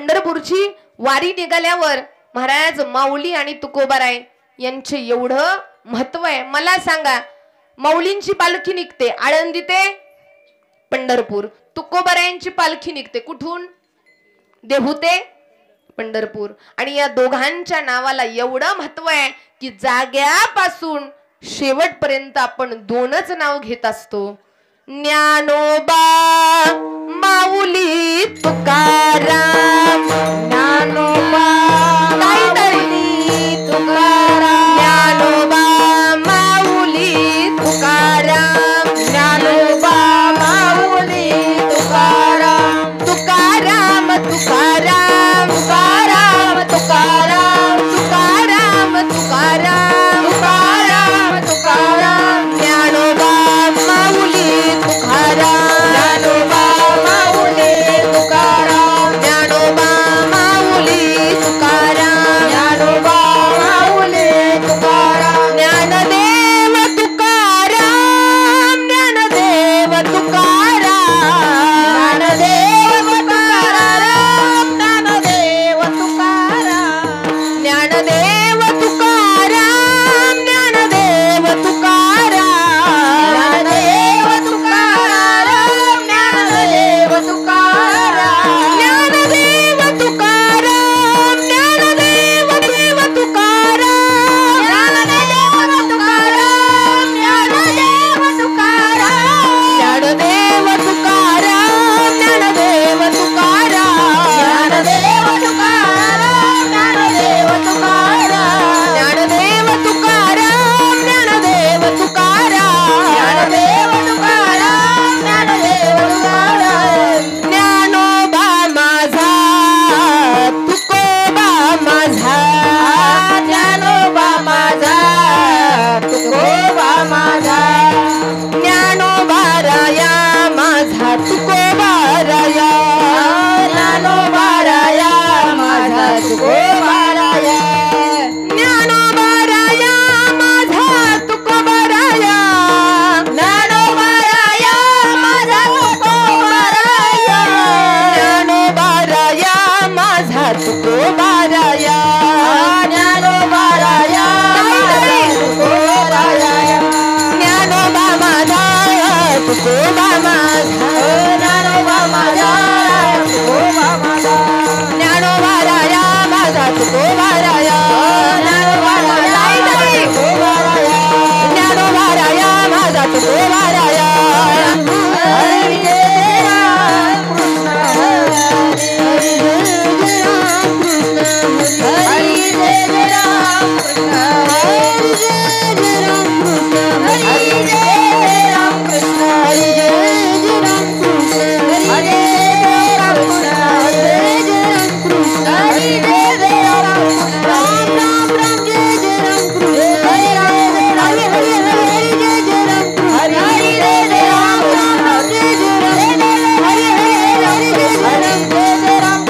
पंढरपूरची वारी निघाल्यावर महाराज माऊली आणि तुकोबाराय यांचे एवढं महत्व आहे. मला सांगा, माऊलींची पालखी निघते आळंदी ते पंढरपूर, तुकोबारायांची पालखी निघते कुठून? देहू ते पंढरपूर. आणि या दोघांच्या नावाला एवढं महत्व आहे की जाग्यापासून शेवटपर्यंत आपण दोनच नाव घेत असतो, ज्ञानोबा माऊली तुकाराम. ज्ञानोबा माऊली तुकाराम, ज्ञानोबा माऊली तुकाराम, ज्ञानोबा माऊली तुकाराम. तुकाराम तुकाराम तुकाराम तुकाराम तुकाराम तुकाराम तुकाराम तुकाराम, ज्ञानोबा माऊली तुकाराम, ज्ञानोबा माऊली तुकाराम, ज्ञानोबा माऊली तुकाराम, ज्ञानोबा माऊली तुकाराम. ज्ञानदेव तुकाराम, ज्ञानदेव तुकाराम, ज्ञानदेव तुकाराम, ज्ञानदेव तुकाराम, ज्ञानदेव तुकाराम, ज्ञानदेव तुकाराम, ज्ञानदेव तुकाराम, ज्ञानदेव तुकाराम, ज्ञानदेव तुकाराम, ज्ञानदेव देव तुकाराम, ज्ञानदेव तुकाराम, ज्ञानदेव तुकाराम, ज्ञानदेव तुकाराम, ज्ञानदेव तुकाराम, ज्ञानदेव तुकाराम, ज्ञानदेव तुकाराम, ज्ञानदेव तुकाराम, ज्ञानदेव तुकाराम, ज्ञानदेव तुकाराम, ज्ञानदेव तुकाराम. ज्ञानोबा माझा तुकोबा माझा, ज्ञानोबा माझा तुकोबा माझा, ज्ञानोबा राया माझा तुकोबा राया, ज्ञानोबा राया माझा तुकोबा राया, ज्ञानोबा राया माझा तुकोबा राया, ज्ञानोबा राया माझा तुकोबा राया, ज्ञानोबा राया माझा तुकोबा राया, ज्ञानोबा राया माझा तुकोबा राया, ज्ञानोबा माझा तुकोबा माझा, ज्ञानोबा माझा तुकोबा माझा, ज्ञानोबा राया माझा तुकोबा राया, ज्ञानोबा राया तुकोबा राया, ज्ञानोबा राया माझा तुकोबा राया. हरी जय राम कृष्ण हरी जय राम कृष्ण हरी जय राम कृष्ण हरी जय राम कृष्ण हरी जय राम कृष्ण हरी जय राम कृष्ण हरी जय राम कृष्ण हरी जय राम कृष्ण हरी जय राम कृष्ण राम राम राम जय जय राम कृष्ण हरी राम हरी हरी हरी जय जय राम कृष्ण हरी हरी जय राम राम राम जय जय राम हरी हरी हरी जय जय राम जय जय राम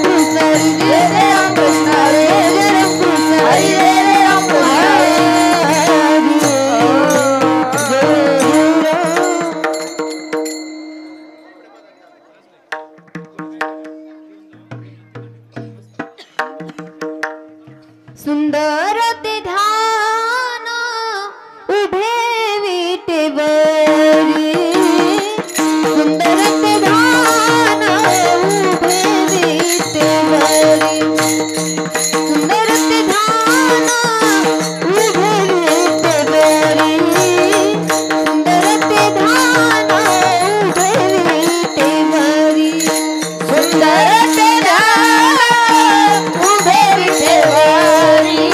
कृष्ण हरी जय राम कृष्ण हरी जय राम कृष्ण हरी जय राम कृष्ण सुंदर ते ध्यान उभे विटेवरी, सुंदर ते ध्यान उभे विटेवरी, सुंदर ते ध्यान उभे विटेवरी, सुंदर ते ध्यान उभे विटेवरी, सुंदर ते ध्यान उभे विटेवरी,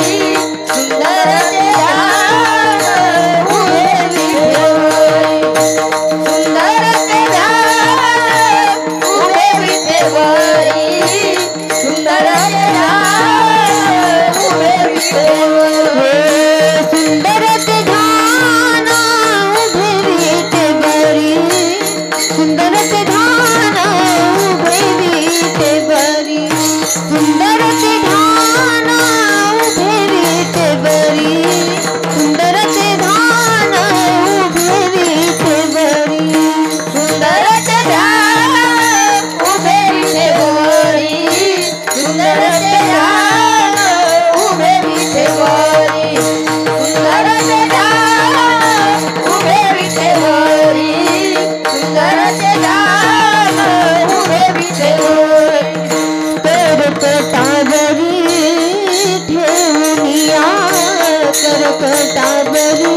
कटावरी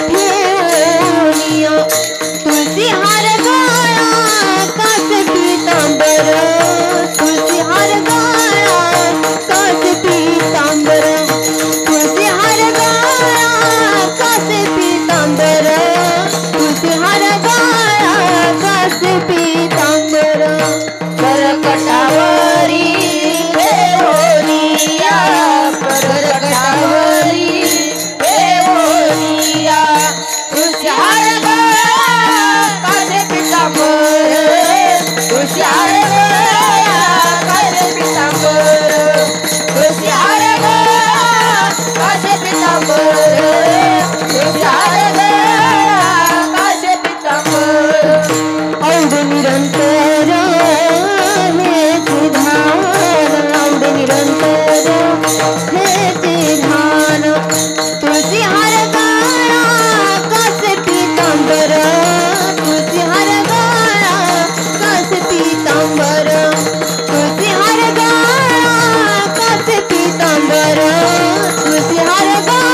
ठेवूनिया तुलसी हार गळा कास पीतांबर तुलसी हार गळा कास पीतांबर तुलसी हार गळा कास पीतांबर तुलसी हार गळा कास पीतांबर करकटावरी ठेवूनिया करकटावरी ठेवूनिया तुलसी हार गळा कास पीतांबर तुलसी हार गळा कास पीतांबर तुलसी हार गळा कास पीतांबर तुलसी हार गळा कास पीतांबर औंध निरंतर हेचे ध्यान औंध निरंतर हेचे ध्यान तुलसी हार गळा कास पीतांबर तुलसी हार गळा कास पीतांबर तुलसी हार गळा कास पीतांबर तुलसी हार गळा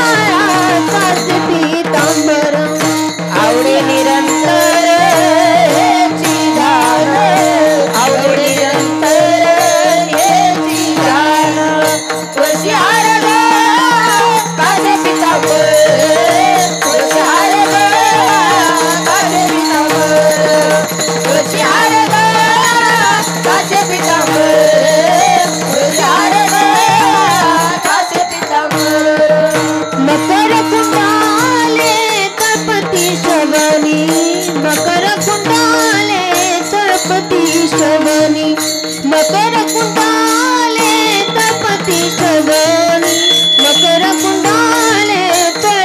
कास पीतांबर आवडे निरंतर हेची ध्यान आवडे निरंतर हेची ध्यान तुलसी हार गळा कास पीतांबर तुलसी हार गळा कास पीतांबर तुलसी हार गळा कास पीतांबर तुलसी हार गळा कास पीतांबर मकर कुंडाले तळपती श्रवणी मकर कुंडाले तळपती श्रवणी मकर कुंडाले तळपती श्रवणी मकर कुंडाले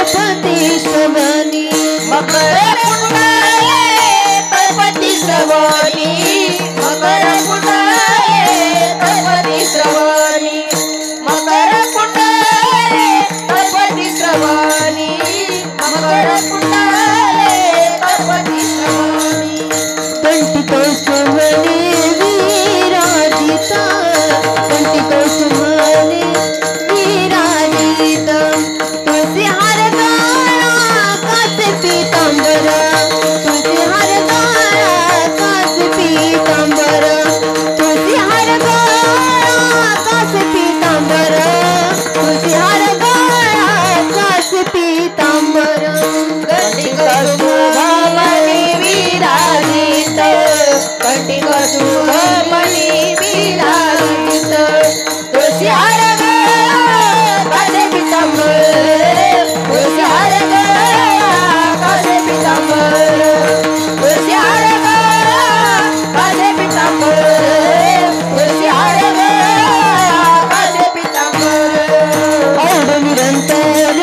तळपती श्रवणी मकर कुंडाले तळपती श्रवणी मकर कुंडाले तळपती श्रवणी मकर कुंडाले तळपती श्रवणी मकर कुंडाले तळपती श्रवणी कंठी कौसुमने विराजित कंठी कौसुमने विराजित तुलसी हार गळा कास पीतांबर तुलसी हार गळा कास पीतांबर तुलसी हार गळा कास पीतांबर तुलसी हार गळा कास पीतांबर कंठी कौसुमने विराजित कंठी कौसुमने विराजित तुलसी हार गळा कास पीतांबर तुलसी हार गळा कास पीतांबर तुलसी हार गळा कास पीतांबर तुलसी हार गळा कास पीतांबर औंध निरंतर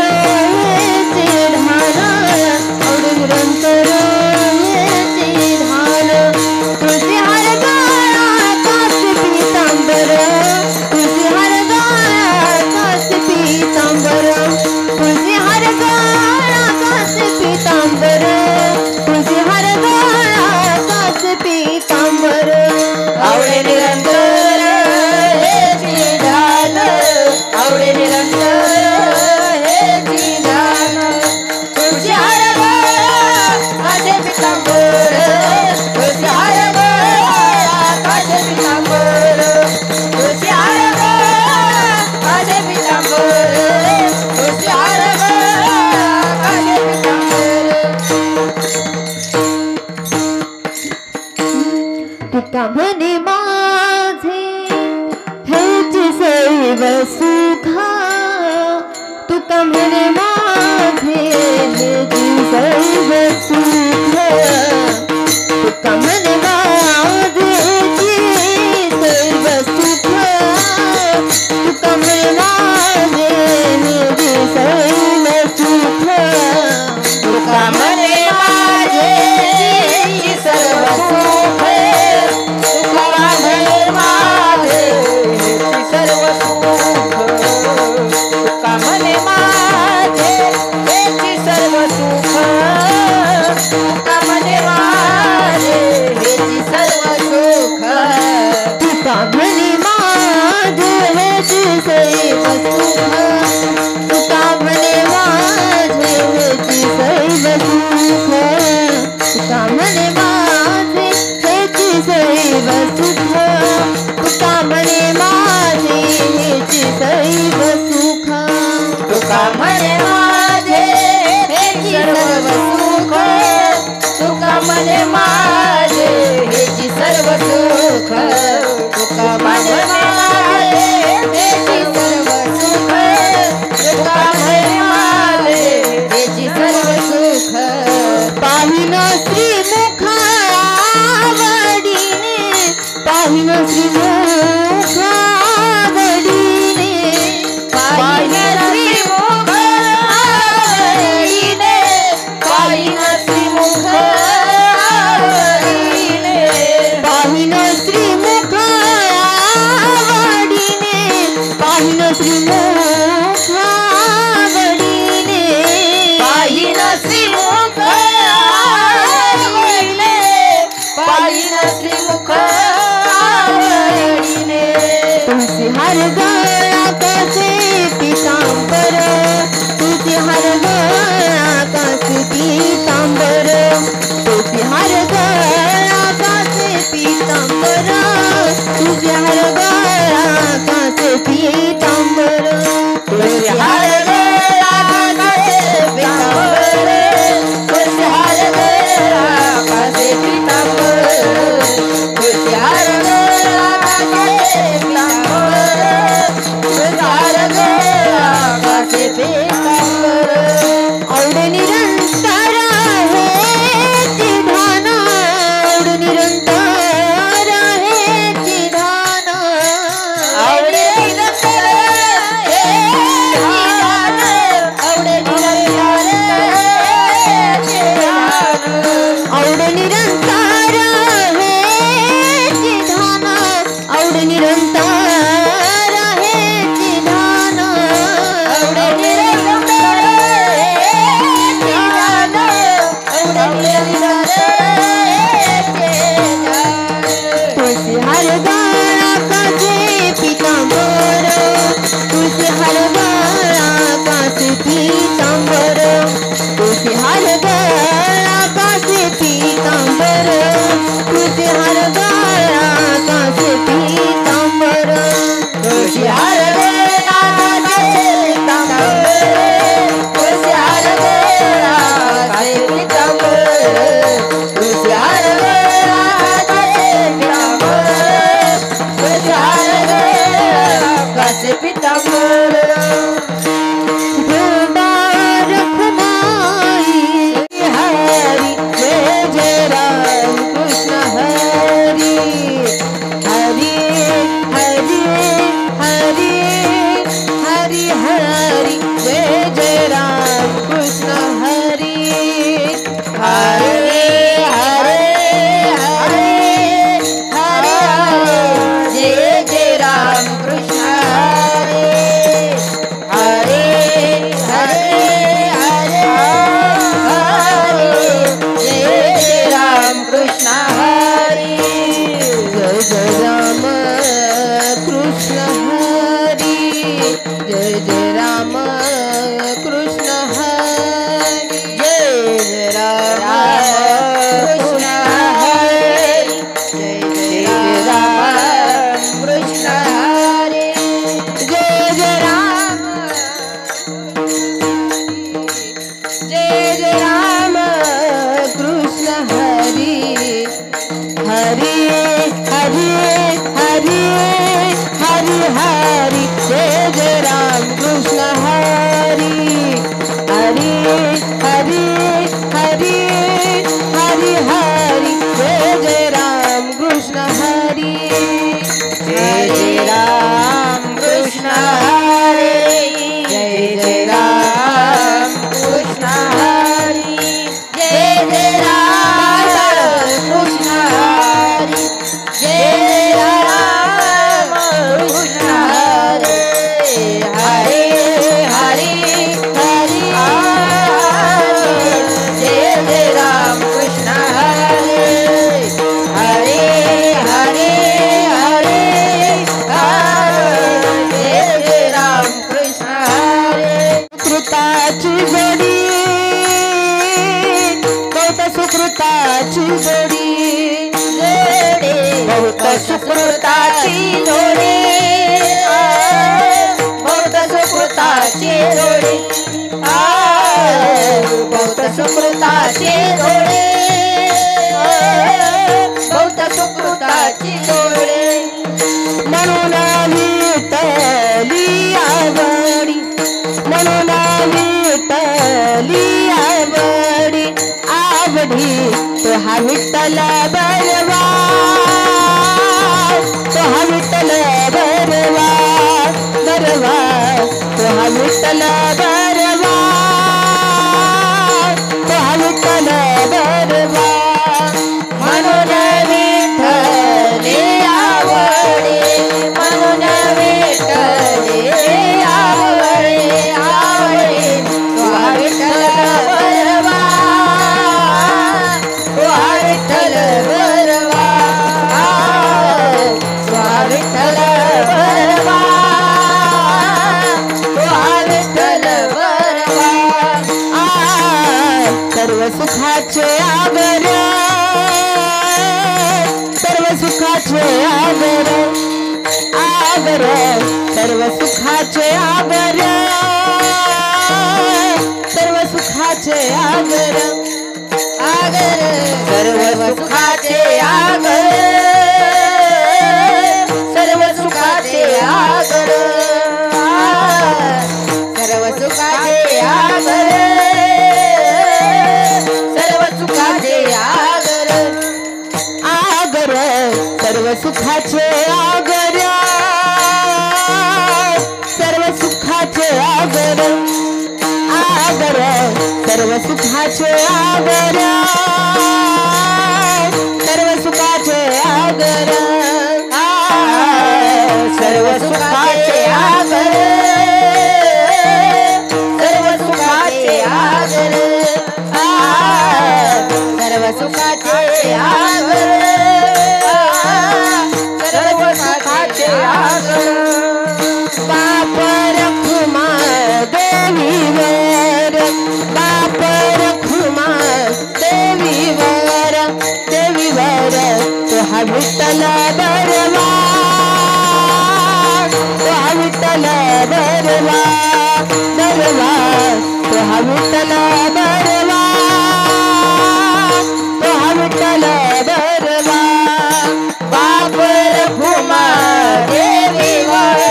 हेचे ध्यान औंध निरंतर हेचे ध्यान तुलसी हार गळा कास पीतांबर तुलसी हार गळा कास पीतांबर तुलसी हार गळा कास पीतांबर तुलसी हार गळा कास पीतांबर आवडे निरंतर हेची ध्यान आवडे निरंतर हेची ध्यान तुलसी हार गळा कास पीतांबर तुलसी हार गळा कास पीतांबर तुलसी हार गळा कास पीतांबर तुलसी हार गळा कास पीतांबर तुका म्हणे माझे हेचे सर्व सुख तुका म्हणे माझे हेचे सर्व सुख तुका म्हणे माझे हेचे सर्व सुख तुका म्हणे माझे हेचे सर्व सुख तुका म्हणे माझे हेचे सर्व सुख तुका म्हणे माझे हेचे सर्व सुख तुका म्हणे माझे म्हणे माझे हेची सर्व सुख तुका म्हणे माझे हेची सर्व सुख तुका म्हणे माझे हेची सर्व सुख पाहिन श्रीमुख आवडीने पाहिन श्रीमुख आवडीने पाहिन श्रीमुख आवडीने पाहिन श्रीमुख आवडीने पाहिन श्रीमुख आवडीने पाहिन श्रीमुख आवडीने पाहिन श्रीमुख आवडीने पाहिन श्रीमुख आवडीने तुझे हर गळा कसे पितांबर तुझे हर गळा कसे पितांबर तुझे हर गळा कसे पितांबर तुझे हर गळा कसे पितांबर तुझे हर गळा कसे पितांबर तुझे हर गळा कसे पितांबर तुझे हर गळा कसे पितांबर तुझे हर गळा कसे पितांबर औड निरंतर आहे चिधान औड निरंतर आहे चिधान औड निरंतर आहे चिधान औड निरंतर चिधान औड निरंतर आहे चिधान औड निरंतर आहे चिधान औड निरंतर चिधान औड निरंतर तुझे हर गळा कसे पितांबर तुझे हर गळा कसे पितांबर तुझे हर गळा कसे पितांबर तुझे हर गळा कसे पितांबर तुझे हर गळा कसे पितांबर तुझे हर गळा कसे पितांबर तुझे हर गळा कसे पितांबर तुझे हर गळा कसे पितांबर रखमाई हरी जय जय राम कृष्ण हरी हरी हरी हरी हरी हरी जय जय राम कृष्ण हरी हरे हरे हरे हरे जय जय राम कृष्ण हरे हरे हरे हरे हरे जय जय राम कृष्ण हरी जय जय राम कृष्ण हरी जय जय राम कृष्ण हरी जय जय राम कृष्ण हरी जय जय राम कृष्ण हरी जय जय राम जय जय राम कृष्ण हरी हरी हरी हरी हरी हरी जय जय राम कृष्ण हरी हरी हरी हरी हरी हरी जय जय राम कृष्ण हरी जय जय राम कृष्ण हरी जय जय राम कृष्ण हरी जय जय राम कृष्ण हरी जय राम कृष्ण हरे हरे हरे हरे जय जय राम कृष्ण हरे हरे हरे हरे जय जय राम कृष्ण हरे कृताची जोडी बहुत सुकृताची जोडी बहुत सुकृताची जोडी बहुत सुकृताची जोडी बहुत सुकृताची जोडी विठ्ठली आवडी म्हणून विठ्ठली आवडी आवडी तो हा विठ्ठल बरवा तो हा विठ्ठल बरवा बरवा तो हा विठ्ठल बरवा तो हा विठ्ठल बरवा म्हणून विठ्ठली आवडी म्हणून विठ्ठली आवडी आवडी तो हा विठ्ठल बरवा तो हा विठ्ठल बरवा तो हा विठ्ठल बरवा तो हा विठ्ठल बरवा सर्व सुखाचे आगर सर्व सुखाचे आगर आगर सर्व सुखाचे आगर सर्व सुखाचे आगर आगर सर्व सुखाचे आगर सर्व सुखाचे आगर सर्व सुखाचे आगर सर्व सुखाचे आगर आगर सर्व सुखाचे आगर सर्व सुखाचे आगर आगर सर्व सुखाचे आगर सर्व सुखाचे आगर सर्व सुखाचे आगर सर्व सुखाचे आगर सर्व सुखाचे आगर सर्व सुखाचे आगर बाप रखुमा देवीवर बाप रखुमा देवीवर देवीवर तो हा विठ्ठल बरवा तो हा विठ्ठल बरवा बरवा तो हा विठ्ठल बरवा तो हा विठ्ठल बरवा बाप रखुमा देवीवर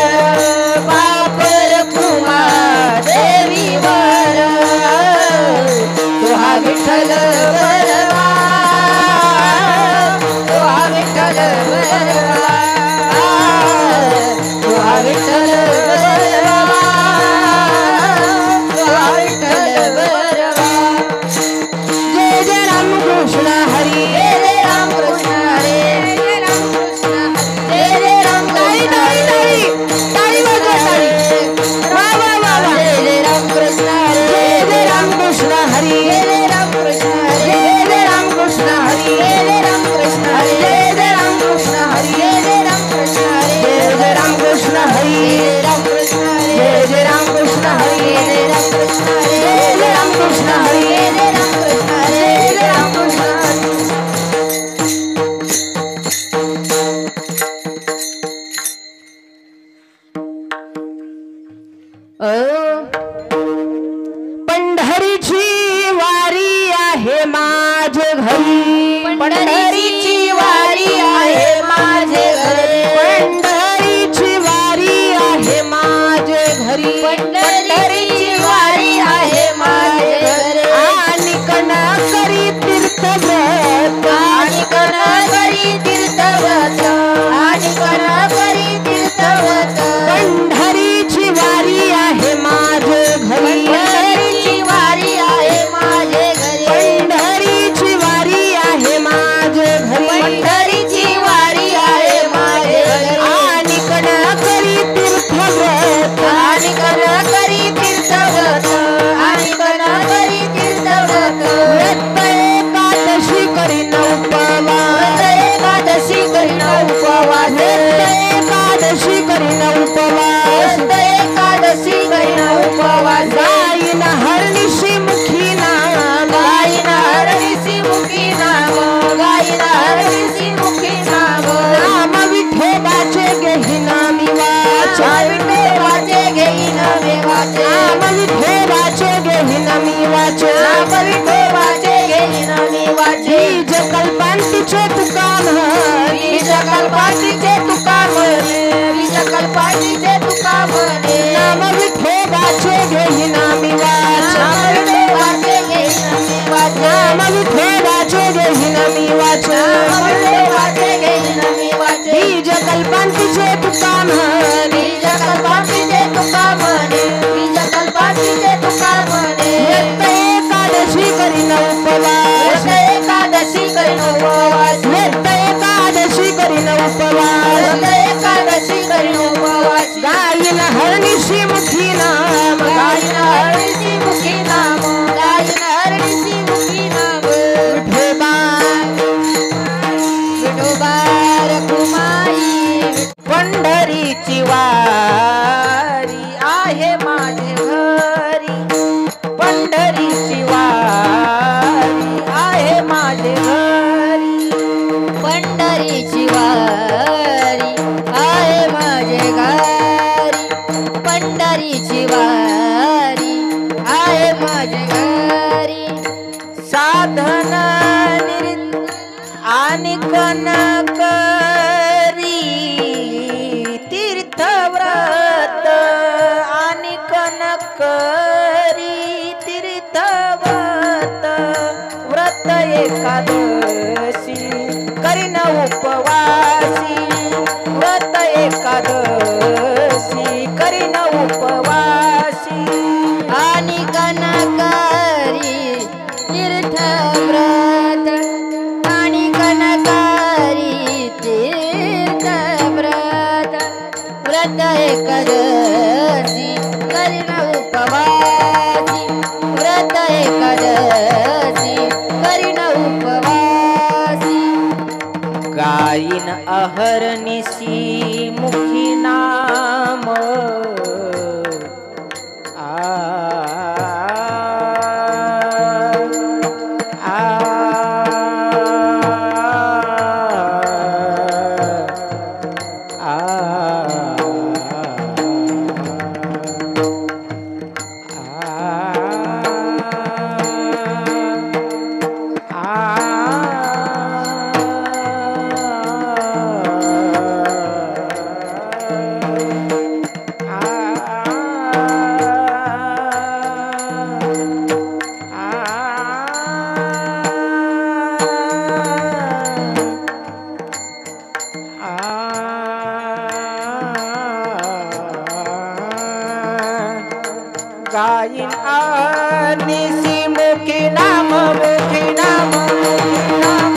बाप रखुमा देवीवर तो हा विठ्ठल बरवा तो हा विठ्ठल बरवा तो हा विठ्ठल बरवा तो हा विठ्ठल बरवा जय जय राम कृष्ण हरी जय जय राम कृष्ण हरी जय राम कृष्ण जय जय राम ताई ताई ताई ताई वाजवा ताई वा वा वा वा जय जय राम कृष्ण हरी जय जय राम कृष्ण हरी जय जय राम कृष्ण हरी जय जय राम कृष्ण हरी जय जय राम कृष्ण हरी जय जय राम कृष्ण हरी जय जय राम कृष्ण हरी जय जय राम कृष्ण हरी जय जय राम कृष्ण हरी जय जय राम कृष्ण हरी जय जय राम कृष्ण हरी जय जय राम कृष्ण हरी जय जय राम कृष्ण हरी पंढरीची वारी आहे माझे घरी पंढरीची वारी आहे माझे घरी पंढरीची वारी आहे माझे घरी पंढरीची वारी आहे माझे घरी आणि कणा करी तीर्थव्रत आणि कणा करी तीर्थव्रत आणि कणा करी तीर्थव्रत पंढरीची वारी आहे माझे घरी पंढरीची वारी आहे माझे घरी पंढरीची वारी आहे माझे घरी पंढरीची वारी आहे माझे घरी आणि कणा करी तीर्थव्रत आणि कणा करी तीर्थव्रत आणि कणा करी तीर्थव्रत व्रत एकादशी करीन उपवास एकादशी करीन उपवास एकादशी करीन उपवास एकादशी करीन उपवास गायीन हरनिशी मुखी नाम गायीन हरनिशी मुखी नाम गायीन हरनिशी मुखी नाम नाम विठोबाचे घेईन मी वाचा विठोबाचे घेईन मी वाचा नाम विठोबाचे घेईन मी वाचा नाम विठोबाचे घेईन मी वाचा बीज कल्पांतीचे तुका म्हणे बीज कल्पांतीचे तुका म्हणे बीज पंढरीची वारी आहे माझे घरी, पंढरीची वारी आहे माझे घरी, पंढरीची वारी आहे माझे घरी, पंढरीची वारी आहे माझे घरी. साधन आणि कनकरी तीर्थव्रत आणि कनकरी तीर्थव्रत, व्रत एकादशी करीन उपवासी, व्रत एकादशी करीन उपवासी आणि कनकरी तीर्थव्रत आणि कनकरी तीर्थव्रत, व्रत एकादशी करीन उपवासी, व्रत एकादशी करीन उपवासी. गायीन अहर्निशी मुखी नाम गायीन अहर्निशी मुखी नाम, मुखी नाम, मुखी नाम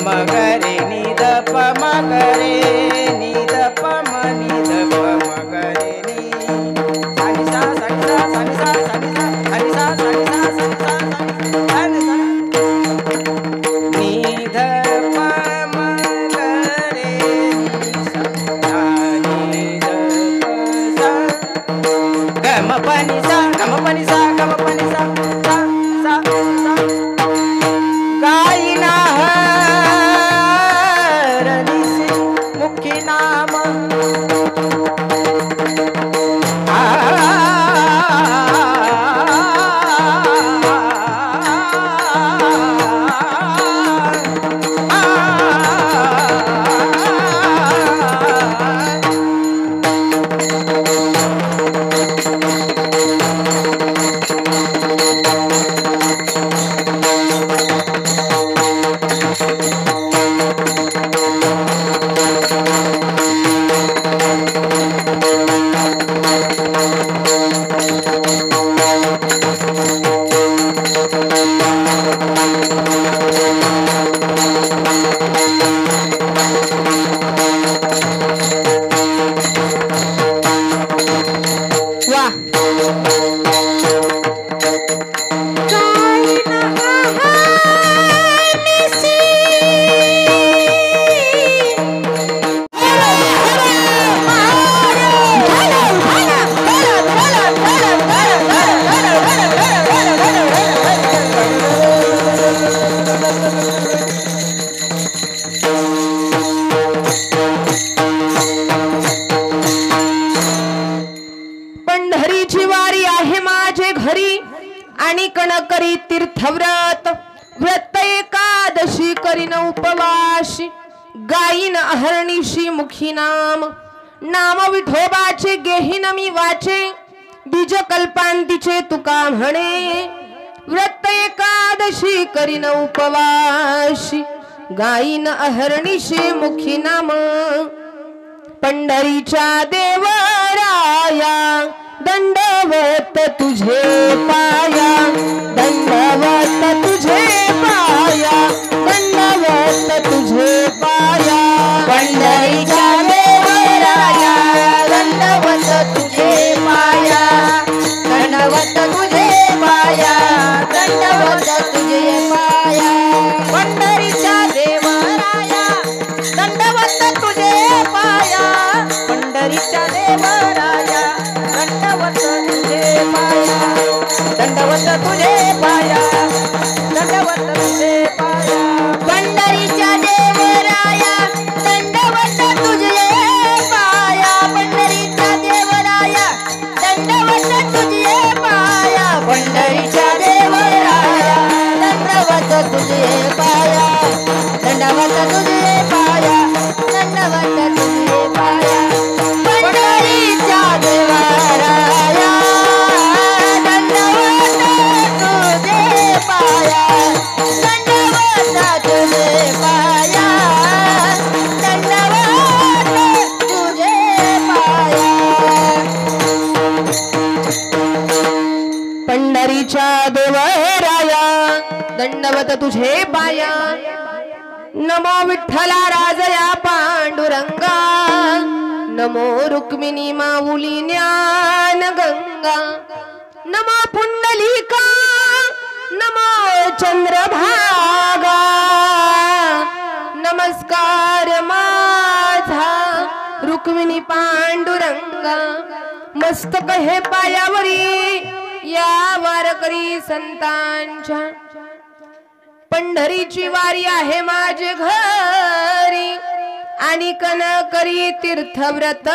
मगरे निद प मगरे निद प म निद प मगरे नि सानि सा सानि सा सानि सा सानि सा सानि सा सानि सा सानि सा सानि सा निद प मगरे नि सा निद प सा गम प नि सा गम प नि सा गम प नि सा सा सा सा गायीन अहर्निशी मुखी नाम उपवाशी गाईन अहर्निशी मुखी नाम नाम विठोबाचे गेहीन मी वाचे बीज कल्पांतीचे तुका म्हणे व्रत एकादशी करीन उपवाशी गाईन अहर्निशी मुखी नाम पंढरीच्या देवराया दंडवत तुझे पाया दंडवत तुझे पाया दंडवत तुझे पाया पंढरीच्या देवराया दंडवत तुझे पाया दंडवत तुझे पाया दंडवत तुझे पाया पंढरीच्या देवराया दंडवत तुझे पाया पंढरीच्या देवराया दंडवत तुझे पाया दंडवत तुझे पाया दंडवत तुझे पाया पंढरीच्या देवराया दंडवत तुझे पाया पंढरीच्या देवराया दंडवत तुझे पाया पंढरीच्या देवराया दंडवत तुझे पाया दंडवत तुझे पाया दंडवत तुझे पाया पंढरीच्या देवराया दंडवत तुझे पाया दंडवत तुझे पाया दंडवत तुझे पाया पंढरीच्या देवराया दंडवत तुझे पाया नमो विठ्ठला राजया पांडुरंगा नमो रुक्मिणी माऊली ज्ञान गंगा नमो पुंडलिका नमो चंद्रभागा नमस्कार माझा रुक्मिणी पांडुरंगा मस्तक हे पायावरी या वारकरी संतांच्या पंढरीची वारी आहे माझे घरी आणि कन करी तीर्थव्रत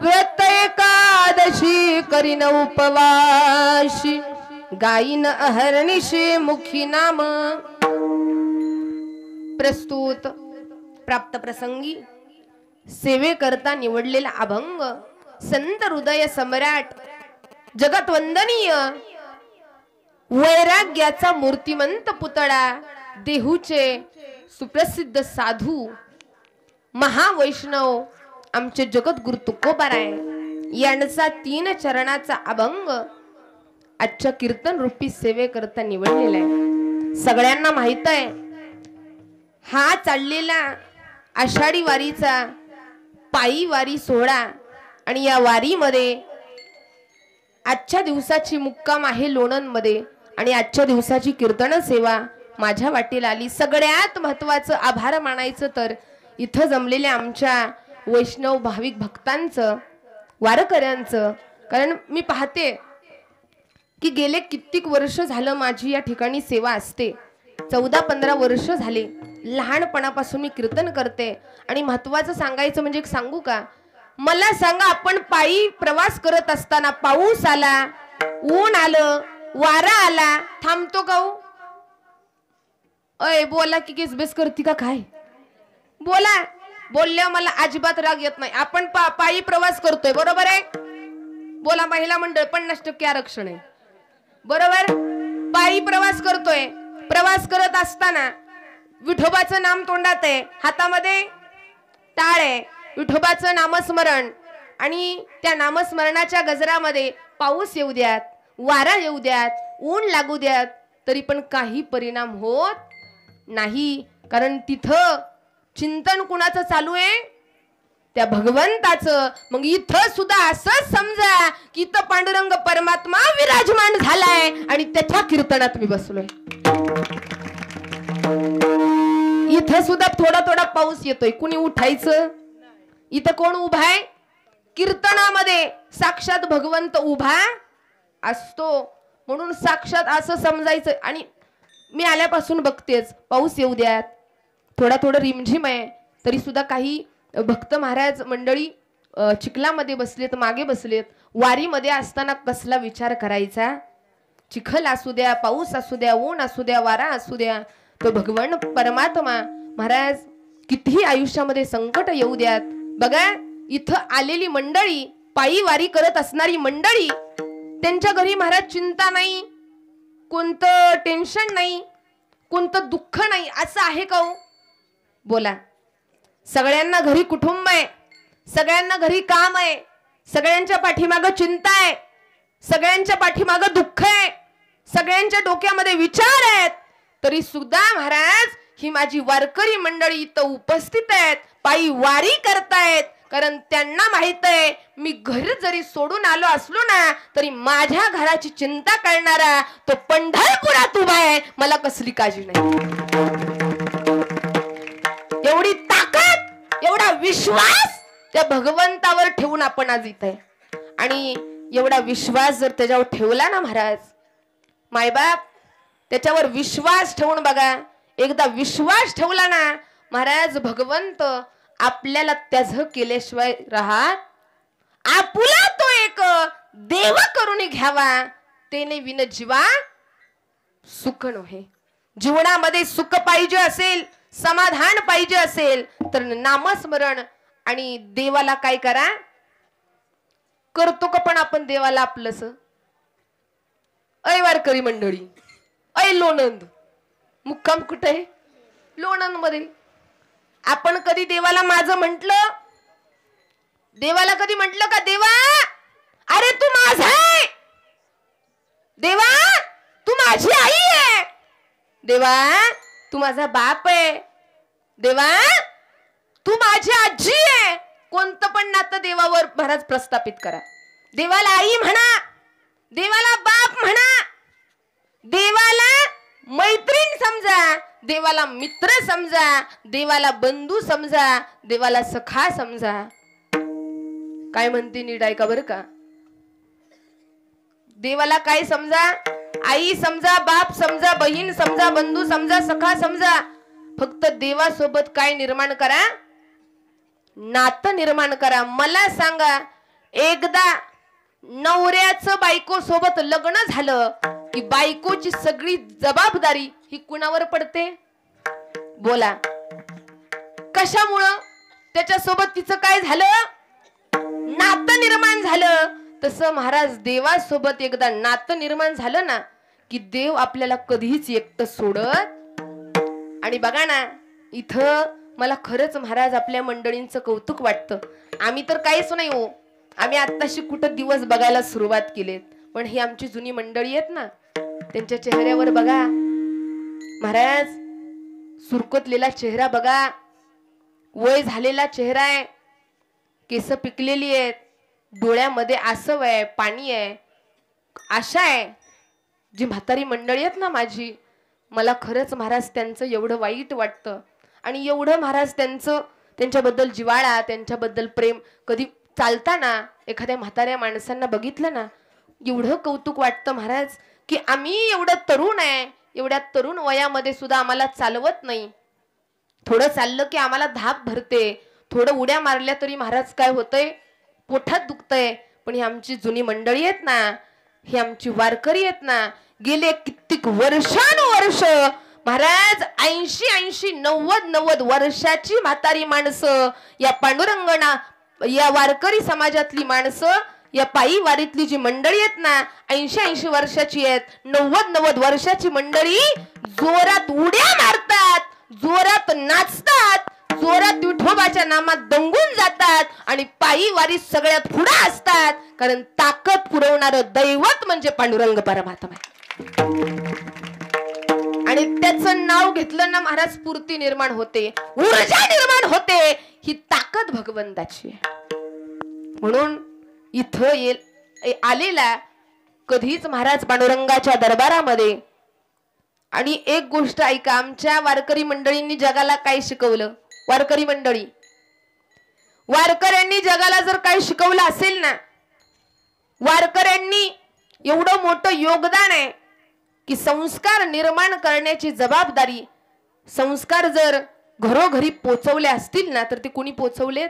व्रत एकादशी करीन उपवाशी गाईन अहर्निशी मुखी नाम प्रस्तुत प्राप्त प्रसंगी सेवे करता निवडलेला अभंग संत हृदय सम्राट जगत वंदनीय वैराग्याचा मूर्तिमंत पुतळा देहूचे सुप्रसिद्ध साधू महावैष्णव आमचे जगद्गुरु तुकोबाराय यांचा 3 चरणाचा अभंग आजच्या कीर्तन रूपी सेवे करता निवडलेला आहे. सगळ्यांना माहित आहे हा चाललेला आषाढी वारीचा पायी वारी सोहळा आणि या वारीमध्ये आजच्या दिवसाची मुक्काम आहे लोणंदमध्ये आणि आजच्या दिवसाची कीर्तन सेवा माझ्या वाटेला आली. सगळ्यात महत्वाचं आभार मानायचं तर इथं जमलेल्या आमच्या वैष्णव भाविक भक्तांचं वारकऱ्यांचं. कारण मी पाहते की गेले कित्येक वर्ष झालं माझी या ठिकाणी सेवा असते. 14-15 वर्ष झाले लहानपणापासून मी कीर्तन करते. आणि महत्वाचं सांगायचं म्हणजे सांगू का, मला सांगा आपण पायी प्रवास करत असताना पाऊस आला, ऊन आलं, वारा आला, थांबतो का हो? अय बोला की किसबेस करती का काय? बोला. बोलल्यावर मला अजिबात राग येत नाही. आपण पायी प्रवास करतोय बरोबर आहे. बोला. महिला मंडळ 50% आरक्षण आहे बरोबर. पायी प्रवास करतोय. प्रवास करत असताना विठोबाचं नाम तोंडात आहे, हातामध्ये टाळ आहे, विठोबाचं नामस्मरण आणि त्या नामस्मरणाच्या गजरामध्ये पाऊस येऊ द्यात, वारा येऊ द्यात, ऊन लागू द्यात, तरी पण काही परिणाम होत नाही. कारण तिथं चिंतन कुणाचं चालू आहे? त्या भगवंताचं. मग इथं सुद्धा असं समजा की इथं पांडुरंग परमात्मा विराजमान झालाय आणि त्याच्या कीर्तनात मी बसलोय. इथं सुद्धा थोडा थोडा पाऊस येतोय, कुणी उठायचं? इथं कोण उभा आहे? कीर्तनामध्ये साक्षात भगवंत उभा असतो. म्हणून साक्षात असं समजायचं. आणि मी आल्यापासून बघतेच पाऊस येऊ द्यात, थोडा थोडा रिमझिम आहे, तरी सुद्धा काही भक्त महाराज मंडळी चिखलामध्ये बसलेत, मागे बसलेत. वारीमध्ये असताना कसला विचार करायचा? चिखल असू द्या, पाऊस असू द्या, ऊन असू द्या, वारा असू द्या, तो भगवान परमात्मा महाराज कितीही आयुष्यामध्ये संकट येऊ द्यात, बघा इथं आलेली मंडळी, पायी वारी करत असणारी मंडळी, त्यांच्या घरी महाराज चिंता नाही, कोणतं टेन्शन नाही, कोणतं दुःख नाही, असं आहे का हो? बोला. सगळ्यांना घरी कुटुंब आहे, सगळ्यांना घरी काम आहे, सगळ्यांच्या पाठीमागं चिंता आहे, सगळ्यांच्या पाठीमागं दुःख आहे, सगळ्यांच्या डोक्यामध्ये विचार आहेत, तरी सुद्धा महाराज ही माझी वारकरी मंडळी इथं उपस्थित आहेत, पायी वारी करतायत, कारण त्यांना माहित आहे मी घर जरी सोडून आलो असलो ना तरी माझ्या घराची चिंता करणारा तो पंढरपुरात उभा आहे, मला कसली काळजी नाही. एवढी ताकद, एवढा विश्वास त्या भगवंतावर ठेवून आपण आज इथे आहे. आणि एवढा विश्वास जर त्याच्यावर ठेवला ना महाराज, मायबाप त्याच्यावर विश्वास ठेवून बघा, एकदा विश्वास ठेवला ना महाराज, भगवंत आपल्याला त्याच केल्याशिवाय राहत, आपुला तो एक देव करून घ्यावा, तेने विन जीवा सुख नव्हे. जीवनामध्ये सुख पाहिजे असेल, समाधान पाहिजे असेल तर नामस्मरण आणि देवाला काय करा. करतो का पण आपण देवाला आपलंस? अय वारकरी मंडळी, अय लोणंद, मुक्काम कुठे आहे? लोणंद मध्ये. आपण कधी देवाला माझं म्हटलं? देवाला कधी म्हटलं का देवा अरे तू माझा आहे, देवा तू माझी आई आहे, देवा तू माझा बाप आहे, देवा तू माझी आजी आहे. कोणतं पण नातं देवावर महाराज प्रस्थापित करा. देवाला आई म्हणा, देवाला बाप म्हणा, देवाला मैत्रीण समजा, देवाला मित्र समजा, देवाला बंधू समजा, देवाला सखा समजा. काय म्हणते नीट ऐका बरं का. देवाला काय समजा? आई समजा, बाप समजा, बहीण समजा, बंधू समजा, सखा समजा. फक्त देवासोबत काय निर्माण करा? नातं निर्माण करा. मला सांगा, एकदा नवऱ्याचं बायको सोबत लग्न झालं की बायकोची सगळी जबाबदारी ही कुणावर पडते? बोला. कशामुळं? त्याच्यासोबत तिचं काय झालं? नातं निर्माण झालं. तसं महाराज देवासोबत एकदा नातं निर्माण झालं ना की देव आपल्याला कधीच एकटं सोडत. आणि बघा ना, इथं मला खरंच महाराज आपल्या मंडळींचं कौतुक वाटतं. आम्ही तर काहीच नाही हो, आम्ही आत्ताशी कुठं दिवस बघायला सुरुवात केलीत, पण ही आमची जुनी मंडळी आहेत ना, त्यांच्या चेहऱ्यावर बघा महाराज, सुरकुतलेला चेहरा बघा, वय झालेला चेहरा आहे, केस पिकलेली आहेत, डोळ्यामध्ये आसव आहे, पाणी आहे, आशा आहे. जी म्हातारी मंडळी आहेत ना माझी, मला खरंच महाराज त्यांचं एवढं वाईट वाटतं. आणि एवढं महाराज त्यांच्याबद्दल जिव्हाळा, त्यांच्याबद्दल प्रेम. कधी चालताना एखाद्या म्हाताऱ्या माणसांना बघितलं ना, एवढं कौतुक वाटतं महाराज की आम्ही एवढं तरुण आहे, एवढ्या तरुण वयामध्ये सुद्धा आम्हाला चालवत नाही. थोडं चाललं की आम्हाला धाप भरते, थोडं उड्या मारल्या तरी महाराज काय होतंय, पोटात दुखतंय. पण ही आमची जुनी मंडळी आहेत ना, ही आमची वारकरी आहेत ना, गेले कित्येक वर्षानुवर्ष महाराज 80-90 वर्षाची म्हातारी माणसं, या पांडुरंगणा, या वारकरी समाजातली माणसं, या पायी वारीतली जी मंडळी आहेत ना, 80 वर्षाची आहेत, 90 वर्षाची मंडळी जोरात उड्या मारतात, जोरात नाचतात, जोरात विठोबाच्या नामात दंगून जातात आणि पायी वारी सगळ्यात पुढे असतात. कारण ताकद पुरवणारं दैवत म्हणजे पांडुरंग परमात्मा आहे. आणि त्याचं नाव घेतलं ना महाराज, स्फूर्ती निर्माण होते, ऊर्जा निर्माण होते. ही ताकद भगवंताची आहे. म्हणून इथं आलेला कधीच महाराज पांडुरंगाच्या दरबारामध्ये. आणि एक गोष्ट ऐका, आमच्या वारकरी मंडळींनी जगाला काय शिकवलं? वारकरी मंडळी, वारकऱ्यांनी जगाला जर काय शिकवलं असेल ना, वारकऱ्यांनी एवढं मोठं योगदान आहे की संस्कार निर्माण करण्याची जबाबदारी, संस्कार जर घरोघरी पोचवले असतील ना तर ते कोणी पोचवलेत?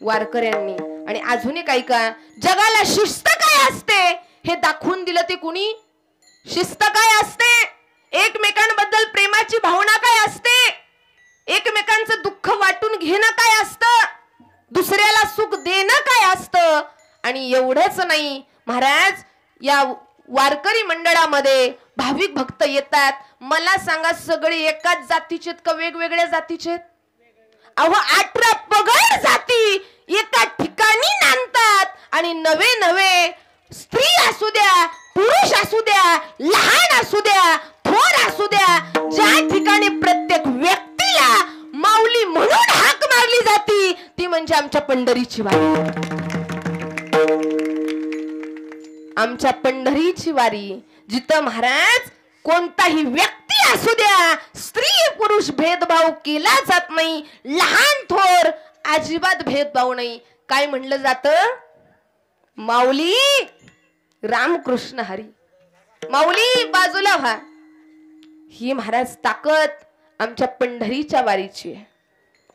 वारकऱ्यांनी. आणि अजून एक ऐका, जगाला शिस्त काय असते हे दाखवून दिलं ते कोणी? शिस्त काय असते? एकमेकांबद्दल प्रेमाची भावना सुख देणं काय असतं. आणि एवढंच नाही महाराज, या वारकरी मंडळामध्ये भाविक भक्त येतात. मला सांगा सगळे एकाच जातीचे का वेगवेगळ्या जातीचे? अहो 18 पगड जाती एका ठिकाणी नांदतात. आणि नवे नवे स्त्री असू द्या, पुरुष असू द्या, लहान असू द्या, थोर असू द्या, ज्या ठिकाणी प्रत्येक व्यक्तीला माऊली म्हणून हाक मारली जाती ती म्हणजे आमच्या पंढरीची वारी. आमच्या पंढरीची वारी, जिथं महाराज कोणताही व्यक्ती असू द्या, स्त्री पुरुष भेदभाव केला जात नाही, लहान थोर अजिबात भेदभाव नाही. काय म्हणलं जातं? माऊली रामकृष्ण हरी, माऊली बाजूला व्हा. ही महाराज ताकद आमच्या पंढरीच्या वारीची आहे.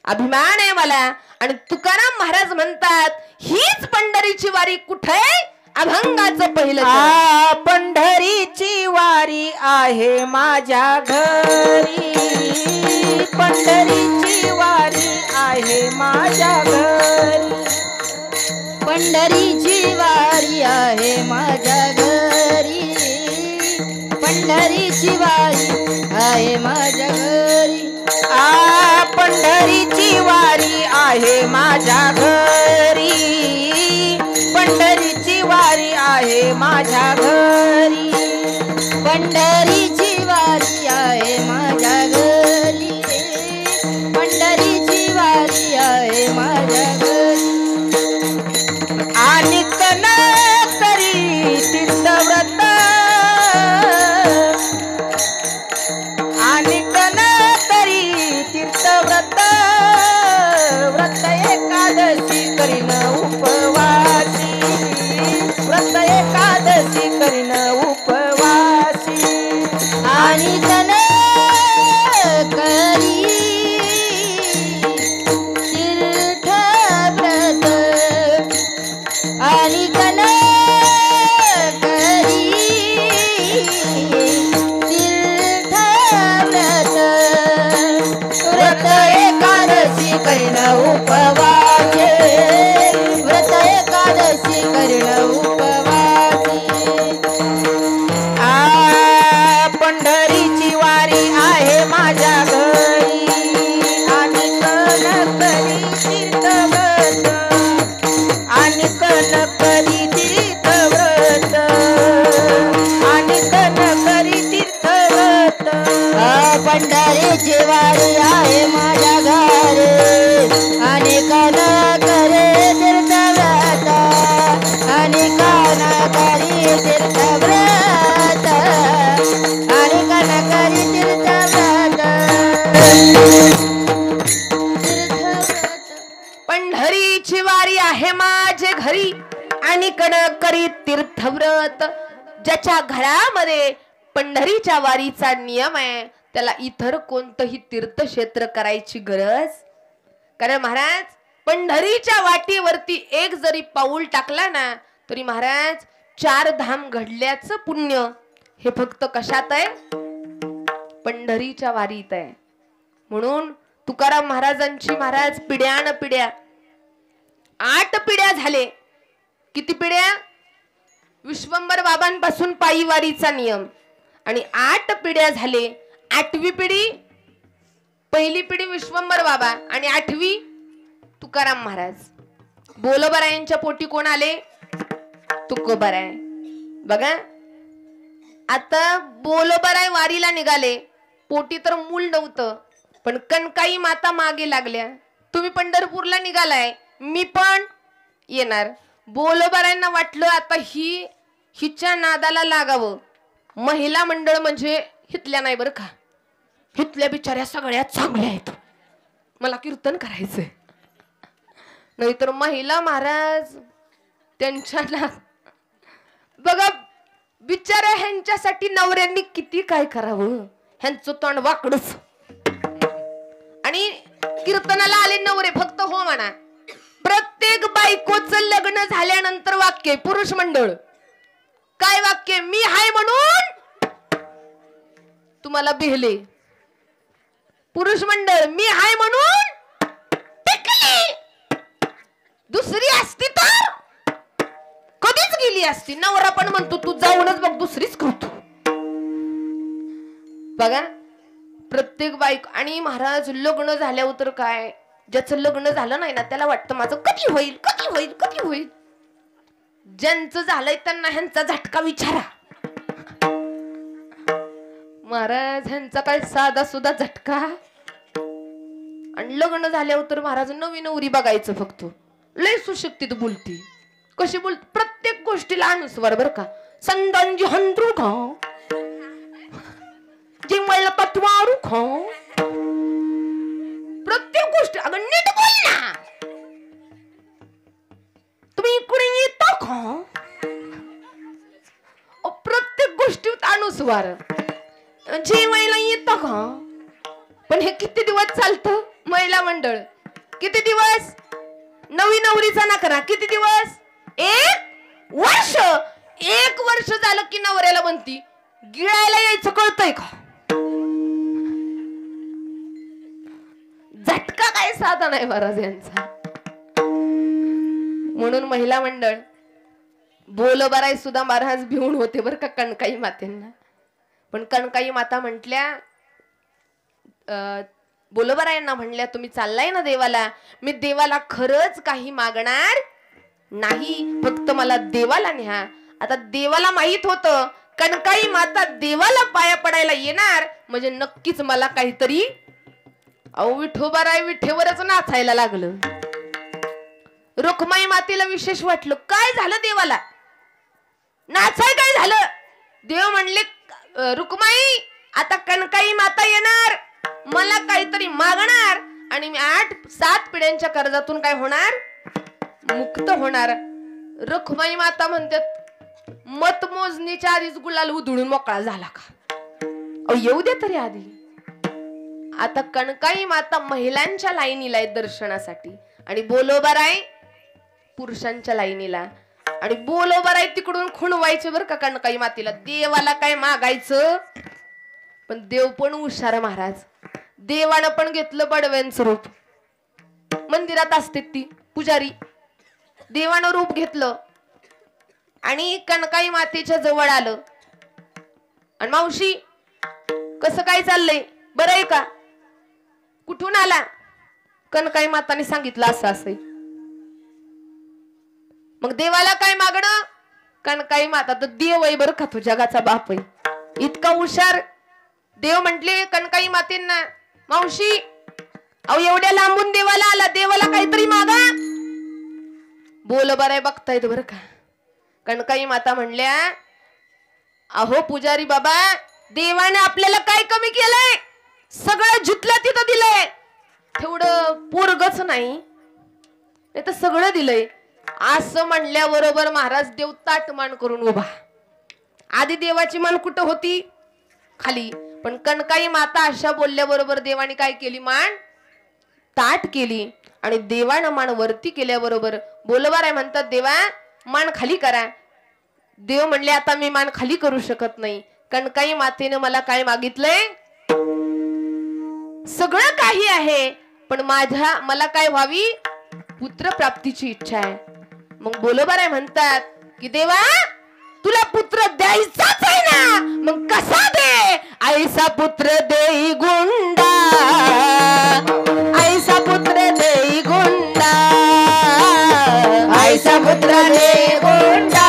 अभिमान आहे मला. आणि तुकाराम महाराज म्हणतात हीच पंढरीची वारी कुठे? अभंगाचं पहिलं पंढरीची वारी आहे माझ्या घरी, पंढरीची वारी आहे माझ्या घरी, पंढरीची वारी आहे माझ्या घरी, पंढरीची वारी आहे माझ्या घरी. पंढरीची वारी आहे माझ्या घरी, पंढरीची वारी आहे माझ्या घरी, पंढरीची वारी आहे माझ्या घरी, पंढरीची वारी आहे माझ्या घरी. आणि करी तीर्थव्रत, आणि करी तीर्थव्रत, व्रत एकादशी करीन उपवासी, व्रत एकादशी करीन उपवासी. आणि करी तीर्थव्रत, आणि करी तीर्थव्रत, व्रत एकादशी करीन उपवासी, व्रत एकादशी करीन उपवासी. पंढरीची वारी आहे माझ्या घरी, आणि करी तीर्थव्रत, आणि करी तीर्थव्रत, आणि करी तीर्थव्रत. पंढरीची वारी आहे माझ्या घरी, आणि करी तीर्थव्रत, आणि करी तीर्थव्रत, आणि करी तीर्थव्रत. पंढरीची वारी आहे माझे घरी, आणि करी तीर्थव्रत. ज्याच्या घरामध्ये पंढरीच्या वारीचा नियम आहे त्याला इतर कोणतंही तीर्थक्षेत्र करायची गरज. कारण महाराज पंढरीच्या वाटेवरती एक जरी पाऊल टाकला ना तरी महाराज 4 धाम घडल्याचं पुण्य हे फक्त कशात आहे? पंढरीच्या वारीत आहे. म्हणून तुकाराम महाराजांची महाराज पिढ्यान पिढ्या 8 पिढ्या झाले. किती पिढ्या? विश्वंभर बाबांपासून पायी वारीचा नियम, आणि 8 पिढ्या झाले. 8वी पिढी, पहिली पिढी विश्वंभर बाबा, आणि 8वी तुकाराम महाराज. बोलोबरायांच्या पोटी कोण आले? तुकोबराय. बघा आता बोलोबराय वारीला निघाले, पोटी तर मूल नव्हतं, पण कणकाई माता मागे लागल्या. तुम्ही पंढरपूरला निघालाय, मी पण येणार. बोलोबरायांना वाटलं आता हिच्या नादाला लागावं. महिला मंडळ म्हणजे हितल्या नाही बरं का, हितल्या बिचाऱ्या सगळ्यात चांगल्या आहेत, मला कीर्तन करायचंय. नाहीतर महिला महाराज त्यांच्या बघा बिचाऱ्या ह्यांच्यासाठी नवऱ्यांनी किती काय करावं, ह्यांचं तोंड वाकडच. आणि कीर्तनाला आले नवरे फक्त हो म्हणा. प्रत्येक बायकोचं लग्न झाल्यानंतर वाक्य पुरुष मंडळ काय वाक्य? मी हाय म्हणून तुम्हाला बिहले. पुरुष मंडळ मी हाय म्हणून टिकली. दुसरं दुसरी असती तर कधीच गेली असती. नवरा पण म्हणतो तू जाऊनच बघ, दुसरीच करतो. बघा प्रत्येक बाईक. आणि महाराज लग्न झाल्यावर तर काय, ज्याचं लग्न झालं नाही ना त्याला वाटतं माझं कधी होईल कधी होईल कधी होईल. ज्यांचं झालंय त्यांना ह्यांचा झटका विचारा. महाराज ह्यांचा काय साधा सुद्धा झटका. आणि लग्न झाल्यावर तर महाराज नवी नवरी बघायचं फक्त. लय सुशक्तीत बोलती. कशी बोलते, प्रत्येक गोष्टीला अनुस्वार बर का. संदांजी हंड्रू खाऊ जे मला पतवारू खाऊ, प्रत्येक गोष्ट. अगं नीट बोल ना, तुम्ही इकडे येता का. प्रत्येक गोष्टीत अनुस्वार. जेवायला येतं का. पण हे किती दिवस चालतं महिला मंडळ. किती दिवस. नवी नवरीचा नकरा किती दिवस. 1 वर्ष. 1 वर्ष झालं की नवऱ्याला म्हणती गिळायला यायचं कळतंय का. झटका काय साधा नाही महाराज यांचा. म्हणून महिला मंडळ बोल बराय सुद्धा महाराज भिवून होते बर का कणकाई मातेंना. पण कणकाई माता म्हटल्या, बोलोबरायांना म्हणल्या तुम्ही चाललाय ना देवाला, मी देवाला खरंच काही मागणार नाही, फक्त मला देवाला न्या. आता देवाला माहित होतं कणकाई माता देवाला पाया पडायला येणार म्हणजे नक्कीच मला काहीतरी. अहो विठोबाराय विठेवरच नाचायला लागलं. रुक्माई मातेला विशेष वाटलं, काय झालं देवाला, नाचाय काय झालं. देव म्हणले रुक्माई आता कणकाई माता येणार, मला काहीतरी मागणार आणि मी 8-7 पिढ्यांच्या कर्जातून काय होणार, मुक्त होणार. रुक्माई माता म्हणतात मतमोजणीच्या आधीच गुलाल उधळून मोकळा झाला का. अहो येऊ दे तरी आधी. आता कणकाई माता महिलांच्या लाईनीला आहे दर्शनासाठी आणि बोलोबराय पुरुषांच्या लाईनीला. आणि बोलोबराय तिकडून खुणवायचे बर का कणकाई मातेला, देवाला काय मागायचं. पण देव पण हुशार महाराज. देवानं पण घेतलं बडव्यांचं रूप. मंदिरात असते ती पुजारी, देवानं रूप घेतलं आणि कणकाई मातेच्या जवळ आलं. आणि मावशी कसं काय चाललंय, बरं आहे का, कुठून आला. कणकाई माताने सांगितलं असं असं. मग देवाला काय मागणं. कणकाई माता तर देव आहे बरं का, तो जगाचा बाप आहे, इतका हुशार. देव म्हटले कणकाई मातेंना, मावशी अहो एवढ्या लांबून देवाला आला, देवाला काहीतरी मागा. बोल बरं बघतायत बरं का. कणकाई माता म्हणल्या, अहो पुजारी बाबा, देवाने आपल्याला काय कमी केलंय, सगळं जिथलं तिथं दिलंय. तेवढं पोरगच नाही तर सगळं दिलंय. असं म्हणल्याबरोबर महाराज देव ताट मान करून उभा. आधी देवाची मान कुठं होती, खाली. पण कणकाई माता अशा बोलल्याबरोबर देवाने काय केली, मान ताट केली. आणि देवानं मान वरती केल्याबरोबर बोलबाराय म्हणतात, देवा मान खाली करा. देव म्हणले, आता मी मान खाली करू शकत नाही. कणकाई मातेने मला काय मागितलंय, सगळं काही आहे, पण मला काय व्हावी, पुत्र प्राप्तीची इच्छा आहे. मग बोलबाराय म्हणतात की देवा तुला पुत्र द्यायचाच आहे ना, मग कसा दे. ऐसा पुत्र देई गुंडा, ऐसा पुत्र देई गुंडा, ऐसा पुत्र देई गुंडा,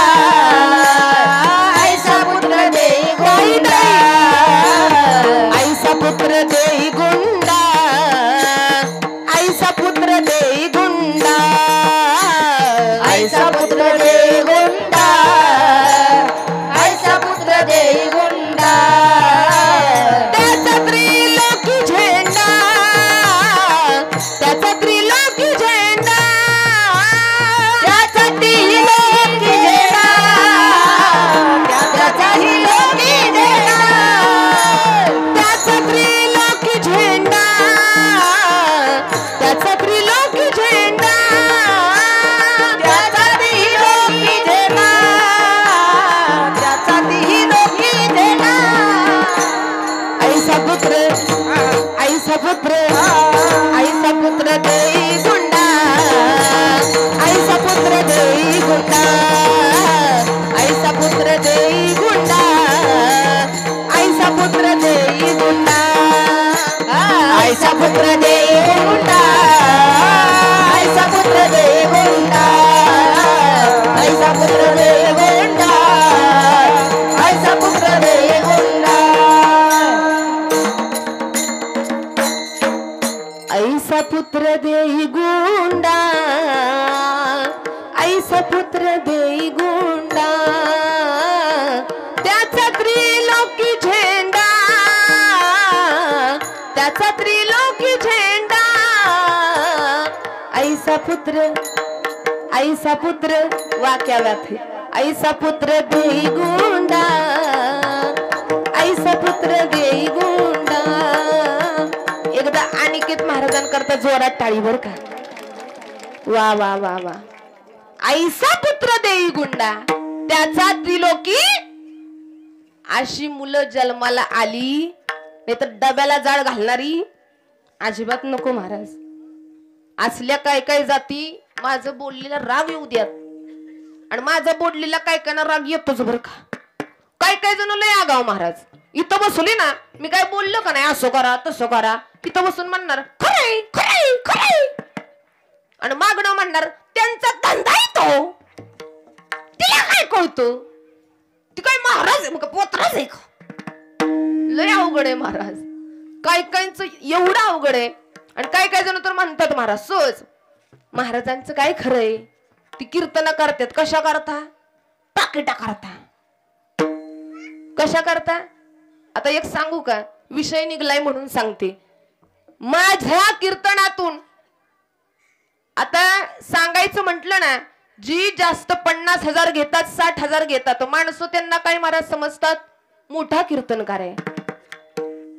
ऐसा पुत्र देई गुंडा, ऐसा पुत्र देई गुंडा, ऐसा पुत्र देई गुंडा, ऐसा पुत्र देई गुंडा, ऐसा पुत्र देई गुंडा. त्याचा त्रिलोक पुत्र देई गुंडा, ऐसा पुत्र देई गुंडा, त्याचा त्रिलोकी झेंडा, त्याचा त्रिलोकी झेंडा, ऐसा पुत्र वाक्याव्यात ऐसा पुत्र देई गुंडा, ऐसा पुत्र देई गुंडा. एकदा अनिकेत महाराजांकरता जोरात टाळी बर का. वा वा वा वा. ऐसा पुत्र देई गुंडा, त्याचा त्रिलोकी. अशी मुलं जन्माला आली नाही तर डब्याला जाळ घालणारी अजिबात नको महाराज. असल्या काय काय जाती माझं बोललेला राग येऊ द्यात, आणि माझा बोललेला काय काय ना राग येतोच बर का. काय काय जण लय आगाव महाराज. इथं बसवली ना मी काय बोललो का नाही असं करा तसं करा, इथं बसून म्हणणार खरंय खरंय खरंय, आणि मागणं म्हणणार त्यांचा धंदा येतो, तिला काय कळतो, ती काय महाराज मग पोत्राच आहे का. लय अवघड आहे महाराज. काय कायचं एवढं अवघड आहे. आणि काय काय जण तर म्हणतात महाराज सहज महाराजांचं काय खरंय, ती कीर्तन करतात. कशा करता? पाकिटा करता. कशा करता? आता एक सांगू का, विषय निघलाय म्हणून सांगते. माझ्या कीर्तनातून आता सांगायचं म्हटलं ना, जी जास्त 50,000 घेतात 60,000 घेतात माणसं, त्यांना काय महाराज समजतात? मोठा कीर्तनकार आहे.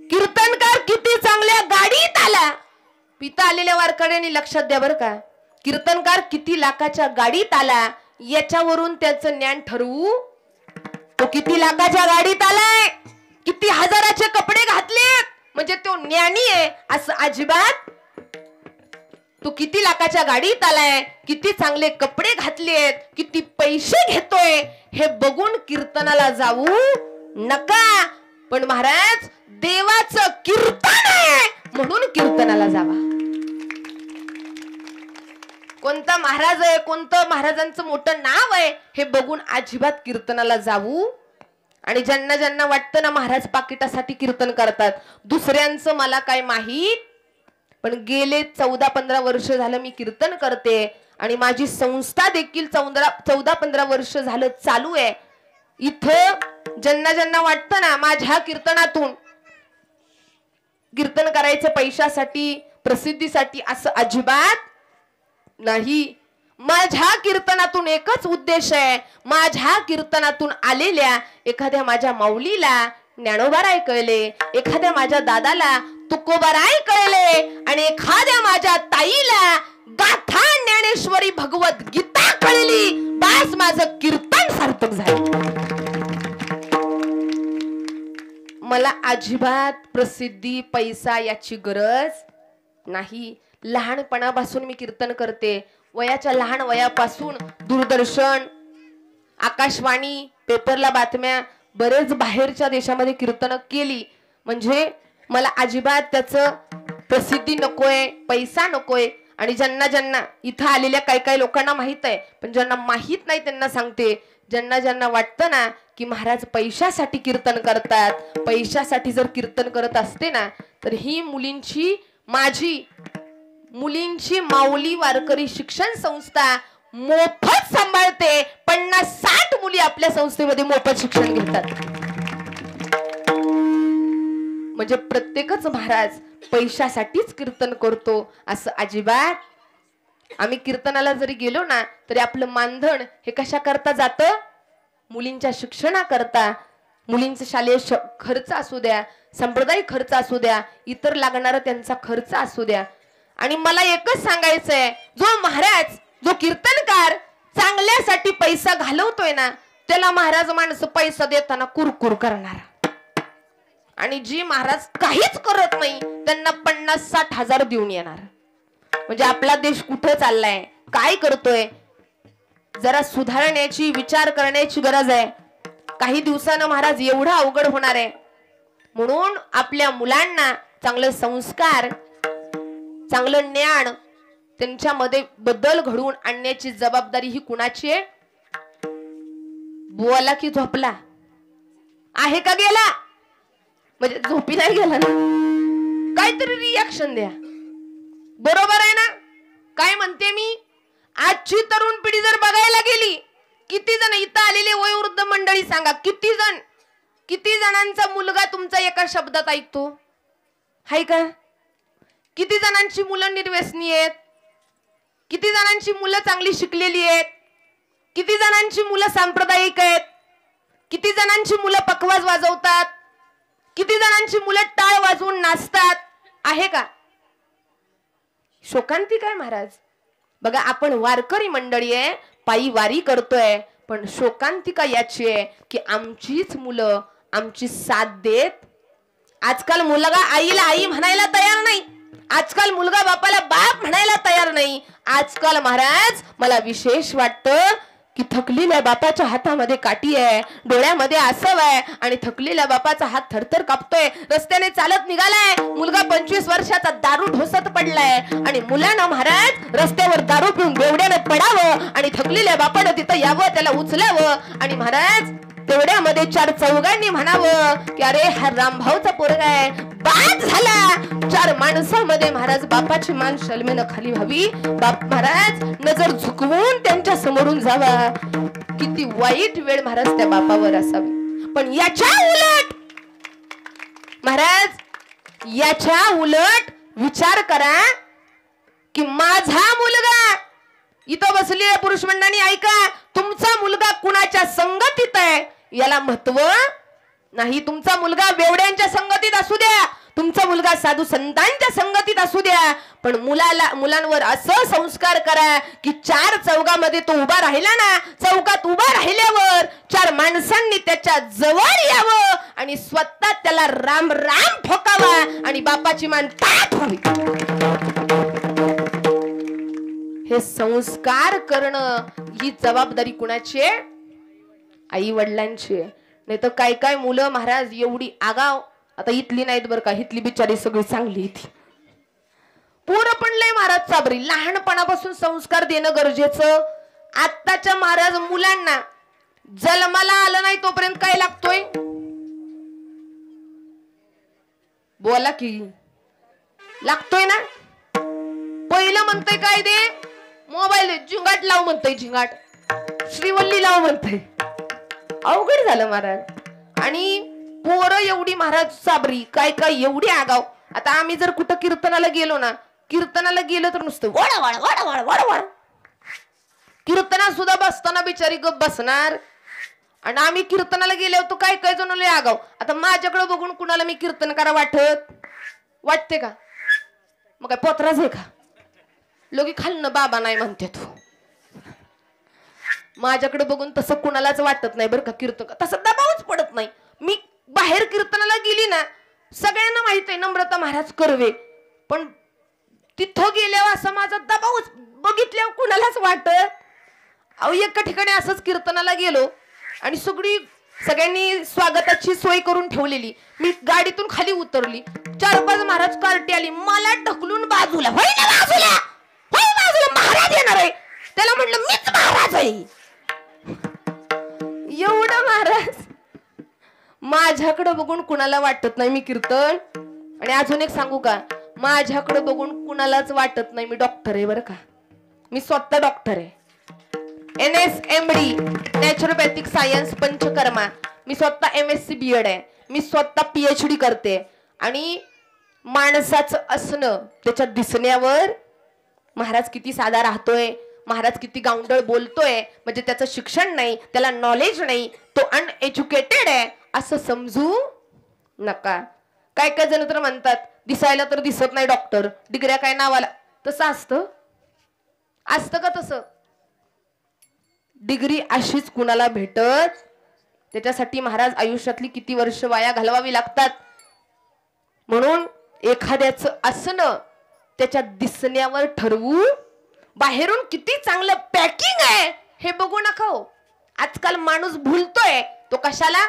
कीर्तनकार किती चांगल्या गाडीत आला. पिता आलेल्या वारकऱ्यांनी लक्षात द्या बर का. कीर्तनकार किती लाखाच्या गाडीत आला याच्यावरून त्याचं ज्ञान ठरवू. तो किती लाखाच्या गाडीत आलाय, किती हजाराचे कपडे घातलेत म्हणजे तो ज्ञानी आहे असं अजिबात. तो किती लाखाच्या गाडीत आलाय, किती चांगले कपडे घातलेत, किती पैसे घेतोय हे बघून कीर्तनाला जाऊ नका. पण महाराज देवाचं कीर्तन आहे म्हणून कीर्तनाला जावा. कोणता महाराज आहे, कोणतं महाराजांचं मोठं नाव आहे हे बघून अजिबात कीर्तनाला जाऊ. आणि ज्यांना ज्यांना वाटतं ना महाराज पाकिटासाठी कीर्तन करतात, दुसऱ्यांचं मला काय माहित, पण गेले 14-15 वर्ष झालं मी कीर्तन करते आणि माझी संस्था देखील 14-15 वर्ष झालं चालू आहे. इथं ज्यांना ज्यांना वाटतं ना माझ्या कीर्तनातून कीर्तन करायचं पैशासाठी प्रसिद्धीसाठी, असं अजिबात नाही. माझ्या कीर्तनातून एकच उद्देश आहे. माझ्या कीर्तनातून आलेल्या एखाद्या माझ्या माऊलीला ज्ञानोबाराय कळले, एखाद्या माझ्या दादाला तुकोबाराय कळले, आणि एखाद्या माझ्या ताईला गाथा ज्ञानेश्वरी भगवत गीता कळली, बस माझं कीर्तन सार्थक झालं. मला अजिबात प्रसिद्धी पैसा याची गरज नाही. लहानपणापासून मी कीर्तन करते. वयाच्या लहान वयापासून दूरदर्शन, आकाशवाणी, पेपरला बातम्या, बरेच बाहेरच्या देशामध्ये कीर्तन केली. म्हणजे मला अजिबात त्याचं प्रसिद्धी नकोय, पैसा नकोय. आणि ज्यांना ज्यांना इथं आलेल्या काही काही लोकांना माहित आहे, पण ज्यांना माहित नाही त्यांना सांगते. ज्यांना ज्यांना वाटतं ना की महाराज पैशासाठी कीर्तन करतात, पैशासाठी जर कीर्तन करत असते ना तर ही मुलींची माऊली वारकरी शिक्षण संस्था मोफत सांभाळते. 50-60 मुली आपल्या संस्थेमध्ये मोफत शिक्षण घेतात. म्हणजे प्रत्येकच महाराज पैशासाठीच कीर्तन करतो असं अजिबात. आम्ही कीर्तनाला जरी गेलो ना तरी आपलं मानधन हे कशा करता जातं? मुलींच्या शिक्षणा करता. मुलींचा शालेय खर्च असू द्या, सांप्रदायिक खर्च असू द्या, इतर लागणारा त्यांचा खर्च असू द्या. आणि मला एकच सांगायचंय, जो महाराज, जो कीर्तनकार चांगल्यासाठी पैसा घालवतोय ना त्याला महाराज माणसं पैसा देताना कुरकुर करणार. आणि जी महाराज काहीच करत नाही त्यांना 50-60 हजार देऊन येणार. म्हणजे आपला देश कुठे चाललाय, काय करतोय, जरा सुधारण्याची विचार करण्याची गरज आहे. काही दिवसानं महाराज एवढं अवघड होणार आहे. म्हणून आपल्या मुलांना चांगले संस्कार, चांगलं ज्ञान, त्यांच्यामध्ये बदल घडवून आणण्याची जबाबदारी ही कुणाची आहे? बुवाला की झोपला आहे का गेला? म्हणजे झोपी नाही गेला ना, काहीतरी रिॲक्शन द्या. बरोबर आहे ना? काय म्हणते मी, आजची तरुण पिढी जर बघायला गेली, किती जण इथं आलेले वयोवृद्ध मंडळी सांगा, किती जणांचा मुलगा तुमचा एका शब्दात ऐकतो? हाय का? किती जणांची मुलं निर्व्यसनी आहेत? किती जणांची मुलं चांगली शिकलेली आहेत? किती जणांची मुलं सांप्रदायिक आहेत? किती जणांची मुलं पखवाज वाजवतात? किती जणांची मुलं टाळ वाजवून नाचतात? आहे का? शोकांतिका आहे महाराज. बघा, आपण वारकरी मंडळी आहे, पायी वारी करतोय, पण शोकांतिका याची आहे की आमचीच मुलं आमची साथ देत. आजकाल मुलगा आईला आई म्हणायला तयार नाही. आजकाल मुलगा बापाला बाप म्हणायला तयार नाही. आजकाल महाराज मला विशेष वाटतं की थकलेल्या बापाच्या हातामध्ये काठी आहे, डोळ्यामध्ये आसव आहे आणि थकलेल्या बापाचा हात थरथर कापतोय. रस्त्याने चालत निघालाय, मुलगा 25 वर्षाचा दारू ढोसत पडलाय आणि मुलानं महाराज रस्त्यावर दारू पिऊन बेवड्यानं पडावं आणि थकलेल्या बापानं तिथं यावं, त्याला उचलावं आणि महाराज तेवढ्यामध्ये 4 चौघांनी म्हणावं की अरे हा रामभाऊचा पोरगा आहे. बाद झाला. 4 माणसामध्ये महाराज बापाची मान शलमेनं खाली व्हावी, बाप महाराज नजर झुकवून त्यांच्या समोरून जावा. किती वाईट वेळ महाराज त्या बापावर असावी. पण याच्या उलट महाराज, याच्या उलट विचार करा की माझा मुलगा इथं बसली पुरुष मंडळी, ऐका, तुमचा मुलगा कुणाच्या संगतीत आहे याला महत्व नाही. तुमचा मुलगा बेवड्यांच्या संगतीत असू द्या, तुमचा मुलगा साधू संतांच्या संगतीत असू द्या, पण मुलांवर असं संस्कार करा की 4 चौघामध्ये तो उभा राहिला ना, चौकात उभा राहिल्यावर 4 माणसांनी त्याच्या जवळ यावं आणि स्वतः त्याला राम राम ठोकावा आणि बापाची मान ताठ व्हावी. हे संस्कार करणं ही जबाबदारी कुणाची आहे? आई वडिलांची. नाही तर काय काय मुलं महाराज एवढी आगाव. आता इथली नाहीत बरं का, इथली बिचारी सगळी चांगली इथे. पोरं पण लय महाराज चाबरी. लहानपणापासून संस्कार देणं गरजेचं. आत्ताच्या महाराज मुलांना जन्माला आलं नाही तोपर्यंत काय लागतोय? बोला की, लागतोय ना. पहिलं म्हणतंय काय दे, मोबाईल झिंगाट लाव म्हणतंय, झिंगाट श्रीवल्ली लाव म्हणतंय. अवघड झालं महाराज. आणि पोरं एवढी महाराज साबरी, काय काय एवढी आगाव. आता आम्ही जर कुठं कीर्तनाला गेलो ना, कीर्तनाला गेलो तर नुसतं वळवळ वळवळ वळवळ. कीर्तनात सुद्धा बसताना बिचारी गप बसणार. आणि आम्ही कीर्तनाला गेल्यावर तो काय काय जण लय आगाव. आता माझ्याकडे बघून कुणाला मी कीर्तन करा वाटते का? मग काय पोत्राच आहे का? लोक खालनं बाबा नाही म्हणते तू. माझ्याकडे बघून तसं कुणालाच वाटत नाही बरं का. कीर्तन तसं दबावच पडत नाही. मी बाहेर कीर्तनाला गेली ना, सगळ्यांना माहित आहे नम्रता महाराज कर्वे, पण तिथं गेल्यावर असं माझा दबावच बघितल्यावर कुणालाच वाटत. अहो एका ठिकाणी असंच कीर्तनाला गेलो आणि सगळ्यांनी स्वागताची सोय करून ठेवलेली. मी गाडीतून खाली उतरली, 4-5 महाराज कार्टी आली, मला ढकलून बाजूला, बाजूला महाराज येणार आहे. त्याला म्हटलं मीच महाराज आहे. एवढं महाराज माझ्याकडे बघून कुणाला वाटत नाही मी कीर्तन. आणि अजून एक सांगू का, माझ्याकडे बघून कुणालाच वाटत नाही मी डॉक्टर आहे बरं का. मी स्वतः डॉक्टर आहे. NSMD naturopathic science panchakarma. मी स्वतः MSc BEd आहे. मी स्वतः PhD करते. आणि माणसाचं असणं त्याच्या दिसण्यावर महाराज किती साधा राहतोय, महाराज किती गावंढळ बोलतोय, म्हणजे त्याचं शिक्षण नाही, त्याला नॉलेज नाही, तो अनएज्युकेटेड आहे असं समजू नका. काय काय जण तर म्हणतात दिसायला तर दिसत नाही डॉक्टर, डिग्र्या काय नावाला. तसं असतं का तसं? डिग्री अशीच कुणाला भेटत. त्याच्यासाठी महाराज आयुष्यातली किती वर्ष वाया घालवावी लागतात. म्हणून एखाद्याचं असणं त्याच्या दिसण्यावर ठरवू. बाहेरून किती चांगलं पॅकिंग आहे हे बघू नका हो. आजकाल माणूस भूलतोय तो कशाला?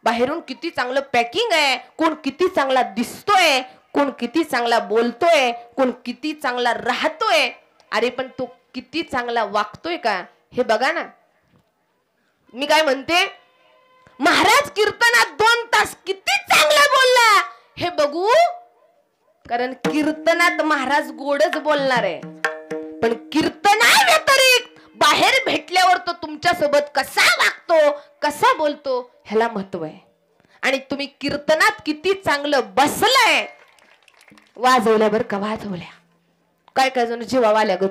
बाहेरून किती चांगलं पॅकिंग आहे, कोण किती चांगला दिसतोय, कोण किती चांगला बोलतोय, कोण किती चांगला राहतोय. अरे पण तो किती चांगला वागतोय का हे बघा ना. मी काय म्हणते, महाराज कीर्तनात 2 तास किती चांगला बोलला हे बघू. कारण कीर्तनात महाराज गोडच बोलणार आहे, पण कीर्तना व्यतिरिक्त बाहेर भेटल्यावर तो तुमच्या सोबत कसा वागतो, कसा बोलतो ह्याला महत्व आहे. आणि तुम्ही कीर्तनात किती चांगलं बसलाय, वाजवल्या बर का, वाजवल्या. काय काय जण जीवावा आल्या ग.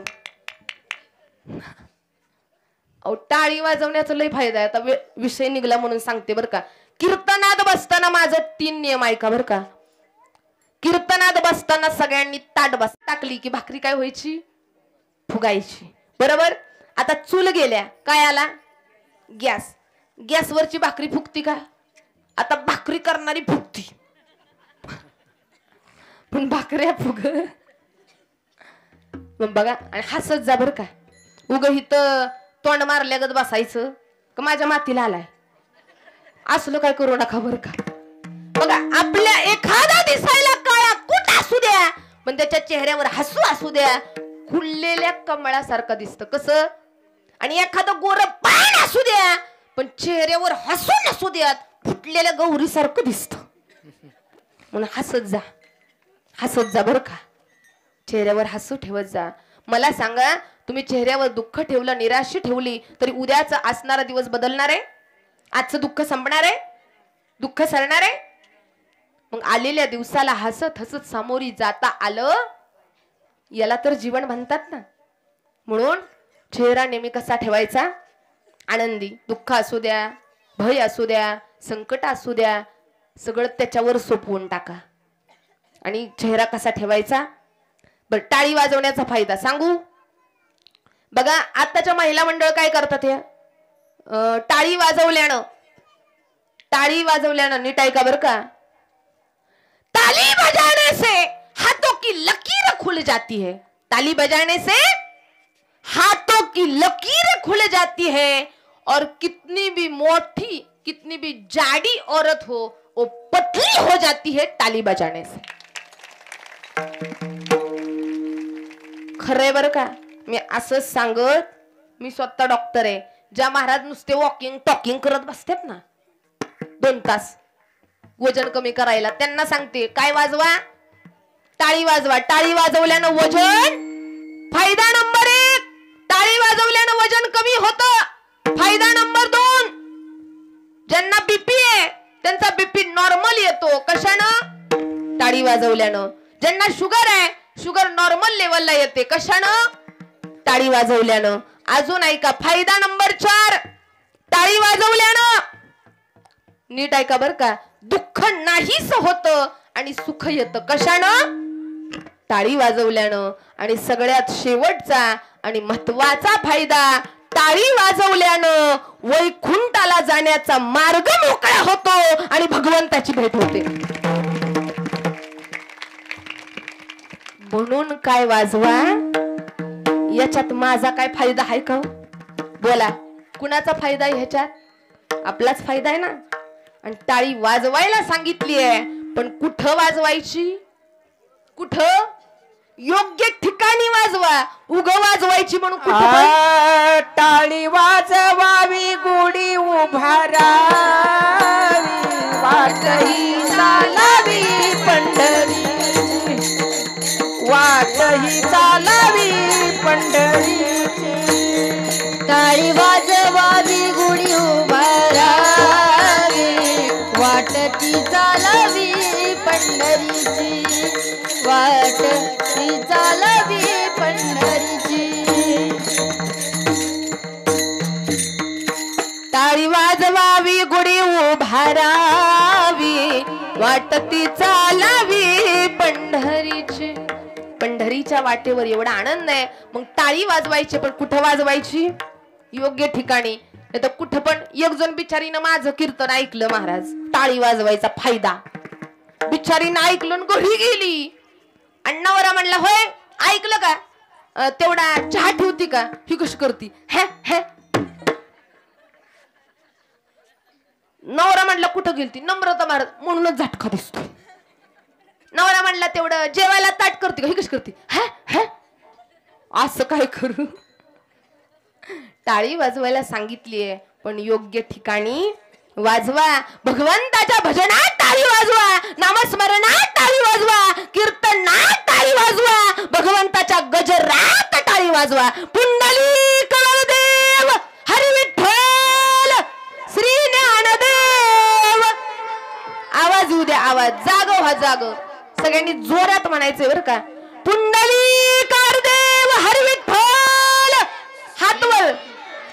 टाळी वाजवण्याचा लय फायदा आहे. आता विषय निघला म्हणून सांगते बर का. कीर्तनात बसताना माझं 3 नियम ऐका बर का. कीर्तनात बसताना सगळ्यांनी ताट बस टाकली की भाकरी काय व्हायची, फुगायची. बरोबर. आता चूल गेल्या, काय आला, गॅस. गॅसवरची भाकरी फुगती का, आता भाकरी करणारी फुगती, पण भाकऱ्या फुग. मग बघा, आणि हसत जा बर का. उग हिथं तोंड मारल्यागत बसायचं का माझ्या मातीला आलाय असलं काय करू नका बर का. बघा, आपल्या एखादा दिसायला काळा कुठ असू द्या, पण त्याच्या चेहऱ्यावर हसू असू द्या, खुललेल्या कमळासारखं दिसतं. कसं? आणि एखादं गोर पान असू द्या, पण चेहऱ्यावर हसू नसू द्यात, फुटलेल्या गौरी सारखं दिसतं. म्हणून हसत जा, हसत जा बर का. चेहऱ्यावर हसू ठेवत जा. मला सांगा, तुम्ही चेहऱ्यावर दुःख ठेवलं, निराशी ठेवली, तरी उद्याचा असणारा दिवस बदलणार आहे? आजचं दुःख संपणार आहे? दुःख सरणार आहे? मग आलेल्या दिवसाला हसत हसत सामोरी जाता आलं, याला तर जीवन म्हणतात ना. म्हणून चेहरा नेहमी कसा ठेवायचा, आनंदी. दुःख असू द्या, भय असू द्या, संकट असू द्या, सगळं त्याच्यावर सोपवून टाका. आणि चेहरा कसा ठेवायचा. बर, टाळी वाजवण्याचा फायदा सांगू. बघा, आताच्या महिला मंडळ काय करतात, हे टाळी वाजवल्यानं, टाळी वाजवल्यानं नीट ऐका बर का. ताली बजाने से हाथों की लकीर खुल जाती है. ताली बजाने से हाथों की लकीर खुल जाती है, और कितनी भी मोटी, कितनी भी जाड़ी औरत हो, वो पतली हो जाती है ताली बजाने से. खरंय बर का. मी असंच सांगत, मी स्वतः डॉक्टर आहे. ज्या महाराज नुसते वॉकिंग टॉकिंग करत बसतात ना 2 तास वजन कमी करायला, त्यांना सांगते काय वाजवा, टाळी वाजवा. टाळी वाजवल्यानं वजन, फायदा नंबर 1, टाळी वाजवल्यानं वजन कमी होतं. फायदा नंबर 2, ज्यांना बीपी आहे त्यांचा बीपी नॉर्मल येतो. कशानं? टाळी वाजवल्यानं. ज्यांना शुगर आहे, शुगर नॉर्मल लेवलला येते. कशानं? टाळी वाजवल्यानं. अजून ऐका, फायदा नंबर 4, टाळी वाजवल्यानं नीट ऐका बर का, दुःख नाहीस होतं आणि सुख येतं. कशानं? टाळी वाजवल्यानं. आणि सगळ्यात शेवटचा आणि महत्वाचा फायदा, टाळी वाजवल्यानं वैकुंठाला जाण्याचा मार्ग मोकळा होतो आणि भगवंताची भेट होते. म्हणून काय वाजवा. याच्यात माझा काय फायदा आहे का? बोला, कुणाचा फायदा आहे ह्याच्यात? आपलाच फायदा आहे ना. आणि टाळी वाजवायला सांगितली आहे, पण कुठं वाजवायची? कुठं? योग्य ठिकाणी वाजवा. उग वाजवायची म्हणून कुठं? टाळी वाजवावी, गुढी उभारावी, वाटही चालावी पंढरी, वाटही चालावी पंढरीची. टाळी वाजवावी, गुढी उभारावी, वाटती चालावी पंढरीची, वाटती चालावी पंढरीची. टाळी वाजवावी, गुढी उभारावी, वाटती चालावी पंढरीची. पंढरीच्या वाटेवर एवढा आनंद आहे, मग टाळी वाजवायची, पण कुठं वाजवायची? योग्य ठिकाणी. नाही तर कुठं पण. एक जण बिचारीनं माझं कीर्तन ऐकलं महाराज, टाळी वाजवायचा फायदा. बिचारीनं ऐकलं घरी गेली. अण्णावरा म्हणला, होय ऐकलं का, तेवढा चहा ठेवती का, ही कशी करती, हे हे. नवरा म्हणला, कुठं गेलती, नम्रता महाराज, म्हणूनच झटका दिसतो. नवरा म्हणला, तेवढं जेवायला ताट करते का, ही कशी करते, हे हे. असं काय करू. टाळी वाजवायला सांगितलीये, पण योग्य ठिकाणी वाजवा. भगवंताच्या भजनात टाळी वाजवा, नामस्मरणात टाळी वाजवा, कीर्तनात हा जाग सगळ्यांनी जोरात म्हणायचंय बरं का पुंडलीकार देव हरी विठ्ठल हातवर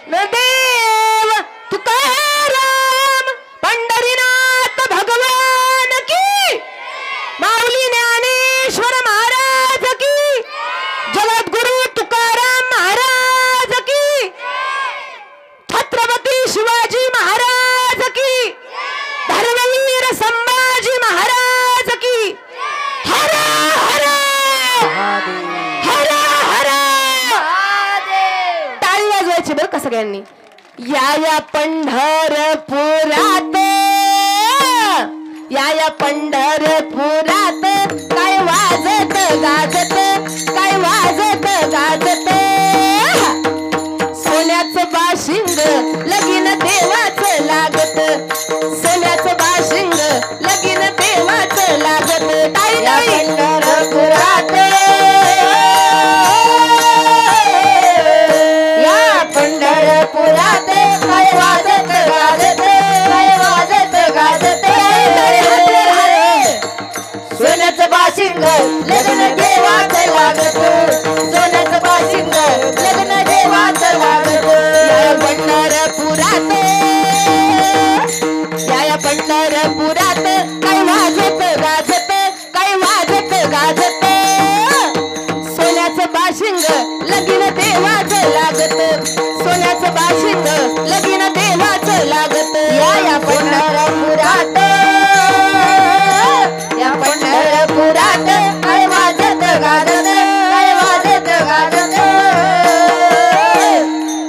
न देव तुकाराम पंढरीनाथ भगवान की माऊली ज्ञानेश्वर महाराज की जगद्गुरु तुकाराम महाराज की छत्रपती शिवाजी महाराज की धर्मवीर संभाजी महाराज की हर हर हर हर टाळी वाजवायची बरं का सगळ्यांनी या पंढरपुरात या पंढरपुरात काय वाजत गाजत काय वाजत गाजत सोन्याचं बाशिंग लगीन देवाचं लागत सोन्याचं बाशिंग लगीन देवाचं लागत या पंढरपुरात या पंढरपुरात काय वाजत गाजत काय वाजत गाजत सोन्याचं बाशिंग लग्न देवाचं लागत सोन्याचं बाशिंग लग्न देवाचं लागत या पंढरपुरात या पंढरपुरात काय वाजत गाजत काय वाजत गाजत सोन्याचं बाशिंग लगीन देवाचं लागत सोन्याचं बाशिंग लगीन देवाचं लागत या पंढरपुरात या पंढरपुरात काय वाजत गाजत काय वाजत गाजत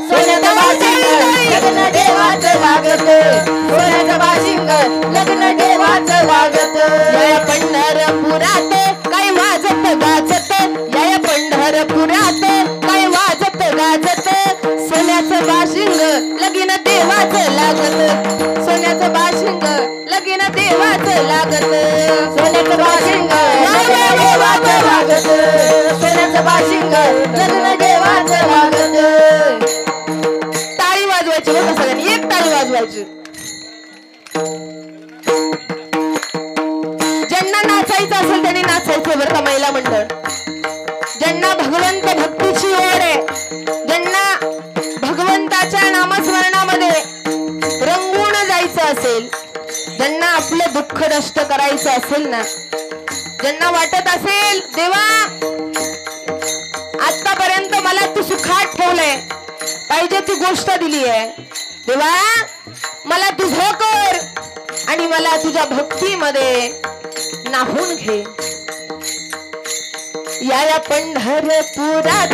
सोन्याचं बाशिंग लग्न देवाचं लागत सोन्याचं बाशिंग लग्न देवाचं लागत या पंढरपुरात काय वाजत गाजत या पंढरपुरात काय वाजत गाजत सोन्याचं बाशिंग लगीन देवाचं लागत सोन्याचं बाशिंग लगीन देवाचं लागत सोन्याचं बाशिंग लगीन देवाचं लागत सोन्याचं बाशिंग लग्न देवाचं लागत टाळी वाजवायची बघा सगळ्यांनी एक टाळी वाजवायची ज्यांना नाचायचं असेल त्यांनी नाचायचं बरं का महिला मंडळ ज्यांना भगवंत भक्तीची ओढ आहे ज्यांना भगवंताच्या नामस्मरणामध्ये रंगून जायचं असेल ज्यांना आपलं दुःख नष्ट करायचं असेल ना ज्यांना वाटत असेल देवा आतापर्यंत मला तू सुखात ठेवलंय पाहिजे ती गोष्ट दिली आहे देवा मला तुझं कर आणि मला तुझ्या भक्तीमध्ये नाहून घे या पंढरपुरात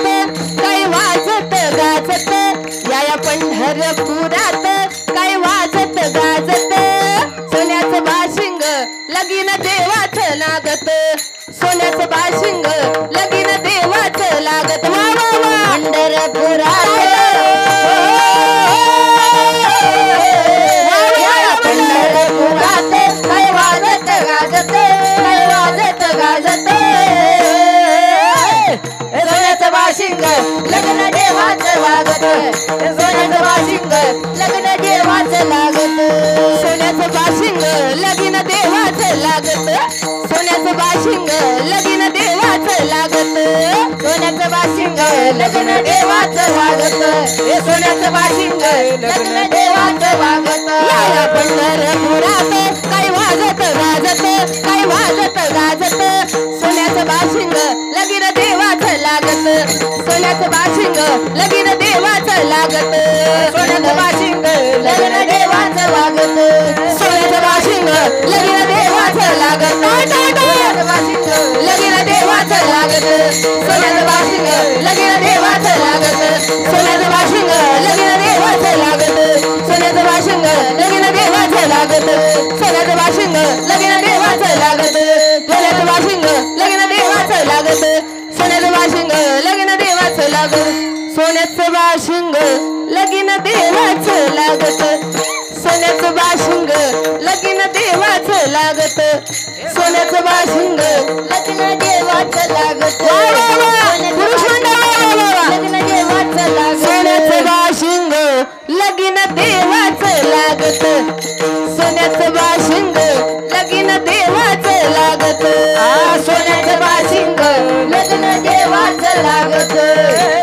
काय वाजत गाजत या पंढरपुरात काय वाजत गाजत सोन्याचं बाशिंग लगीन देवाचं लागत सोन्याचं बाशिंग लगीन देवाचं लागत वा वा वा पंढरपुरात पंढरपुरात काय वाजत गाजत काय वाजत गाजत सोन्याचं बाशिंग लग्न देवाचं लागत सोन्याचं बाशिंग लग्न देवाचं लागत सोन्याचं बाशिंग लगीन देवाचं लागत सोन्याचं बाशिंग लगीन देवाचं लागत सोन्याचं बाशिंग लग्न देवाचं लागत हे सोन्याचं बाशिंग लग्न देवाचं लागत या पंढरपुरात काय वाजत गाजत काय वाजत गाजत सोन्याचं बाशिंग लगीन देवाचं लागत सोन्याचं बाशिंग लगीन देवाचं लागत सोन्याचं बाशिंग लग्न देवाचं लागत सोन्याचं बाशिंग लगीन देवाचं लागत सोन्याचं बाशिंग लगीन देवाचं लागत सोन्याचं बाशिंग लगीन देवाचं लागत सोन्याचं बाशिंग लगीन देवाचं लागत सोन्याचं बाशिंग लगीन देवाचं लागत सोन्याचं बाशिंग लगीन देवाचं लागत सोन्याचं बाशिंग लगीन देवाचं लागत सोन्याचं बाशिंग लगीन देवाचं लागत सोन्याचं बाशिंग लगीन देवाचं लागत सोन्याचं बाशिंग लगीन देवाचं लागत सोन्याचं बाशिंग लगीन देवाचं लागत पुरुष लगीन देवाचं लागत सोन्याचं बाशिंग लगीन देवाचं लागत सोन्याचं बाशिंग लगीन देवाचं लागत लागत सोन्याचं बाशिंग लग्न देवाचं लागत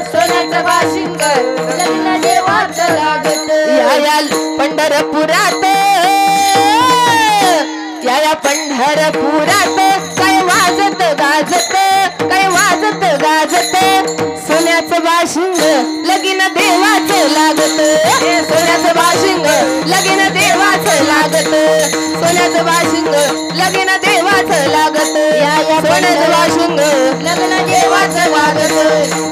सोन्याचं बाशिंग लग्न देवाचं लागत या पंढरपुरात या पंढरपुरात काय वाजत गाजत काय वाजत गाजत सोन्याचं बाशिंग लगीन देवाचं लागत सोन्याचं बाशिंग लगीन देवाचं लागत सोन्याचं बाशिंग लगीन देवाचं लागत या सोन्याचं बाशिंग लग्न देवाचं लागत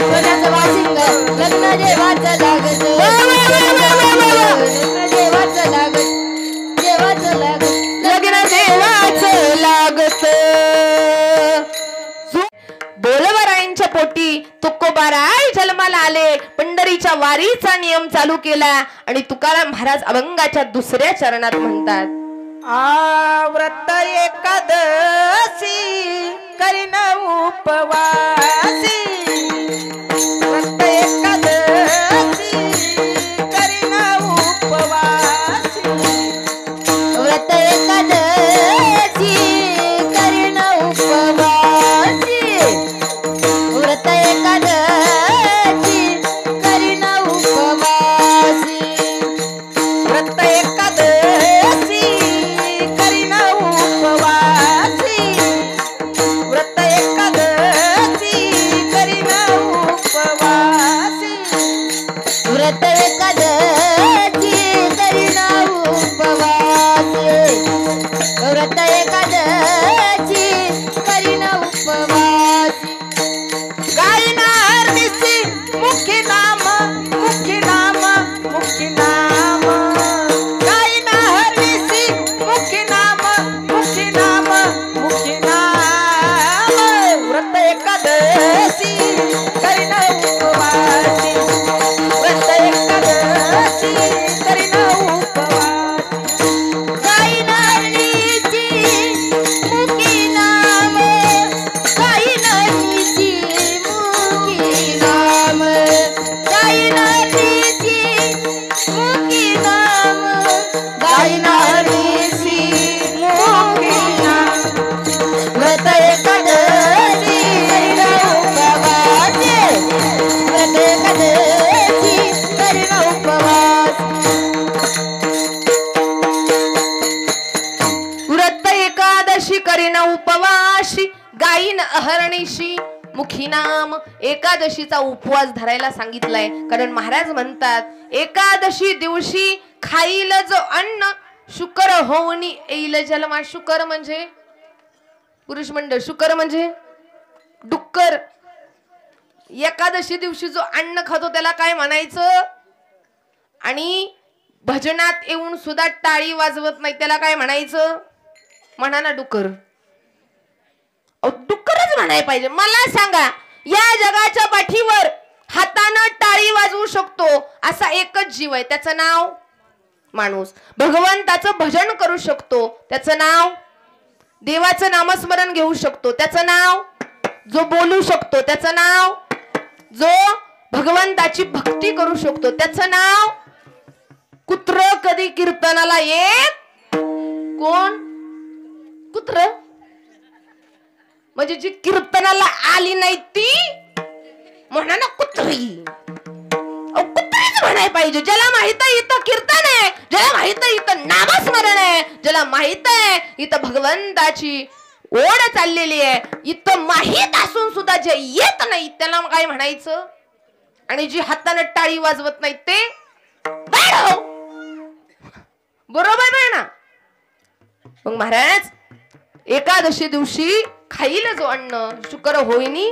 सोन्याचं बाशिंग लग्न देवाचं लागत लग्न देवाचं लागत देवाचं लागत लग्न देवाचं लागत बोलवरायांच्या पोटी तुकोबाराय जन्माला आले पंढरीच्या वारीचा नियम चालू केला आणि तुकाराम महाराज अभंगाच्या दुसऱ्या चरणात म्हणतात व्रत एकादशी करीन उपवासी व्रत एकादशी करीन उपवासी व्रत एकादशी करीन उपवासी व्रत एकादशी करीन उपवासी व्रत एकादशी करीन उपवासी व्रत एकादशी करीन उपवासी व्रत एकादशी करीन उपवासी व्रत एकादशी करीन उपवासी गायना हरनिशी मुखी नाम मुखी नाम मुखी नाम गायना हरनिशी मुखी नाम मुखी नाम मुखी नाम व्रत एकादशी करीन उपवासी व्रत एकादशी करीन उपवासी गायना हरनिशी मुखी नाम गायना हरनिशी मुखी नाम गायना हरनिशी मुखी नाम गायना हरनिशी मुखी नाम व्रत एकादशी करीन उपवासी व्रत एकादशी करीन उपवासी व्रत एकादशी करीन उपवाशी गायीन अहर्निशी मुखी नाम एकादशीचा उपवास धरायला सांगितलाय कारण महाराज म्हणतात एकादशी दिवशी खाईल जो अन्न शुकर होऊनी येईल जन्मा शुकर म्हणजे पुरुष मंडळ शुकर म्हणजे डुक्कर एकादशी दिवशी जो अन्न खातो त्याला काय म्हणायचं आणि भजनात येऊन सुद्धा टाळी वाजवत नाही त्याला काय म्हणायचं म्हणा ना डुक्कर डुक्करच म्हणाय पाहिजे मला सांगा या जगाच्या पाठीवर हातानं टाळी वाजवू शकतो असा एकच जीव आहे त्याचं नाव माणूस भगवंताचं भजन करू शकतो त्याचं नाव देवाचं नामस्मरण घेऊ शकतो त्याचं नाव जो बोलू शकतो त्याचं नाव जो भगवंताची भक्ती करू शकतो त्याचं नाव कुत्र कधी कीर्तनाला येत कोण कुत्र म्हणजे जी कीर्तनाला आली नाही ती म्हणा ना कुत्री कुत्रीच म्हणाय पाहिजे ज्याला माहित आहे इथं कीर्तन आहे ज्याला माहित आहे इथं नामस्मरण आहे ज्याला माहित आहे इथं भगवंताची ओढ चाललेली आहे इथं माहित असून सुद्धा जे येत नाही त्याला काय म्हणायचं आणि जी हाताने टाळी वाजवत नाही ते बरोबर आहे ना मग महाराज एकादशी दिवशी खाईल जो अन्न शुकर होईनी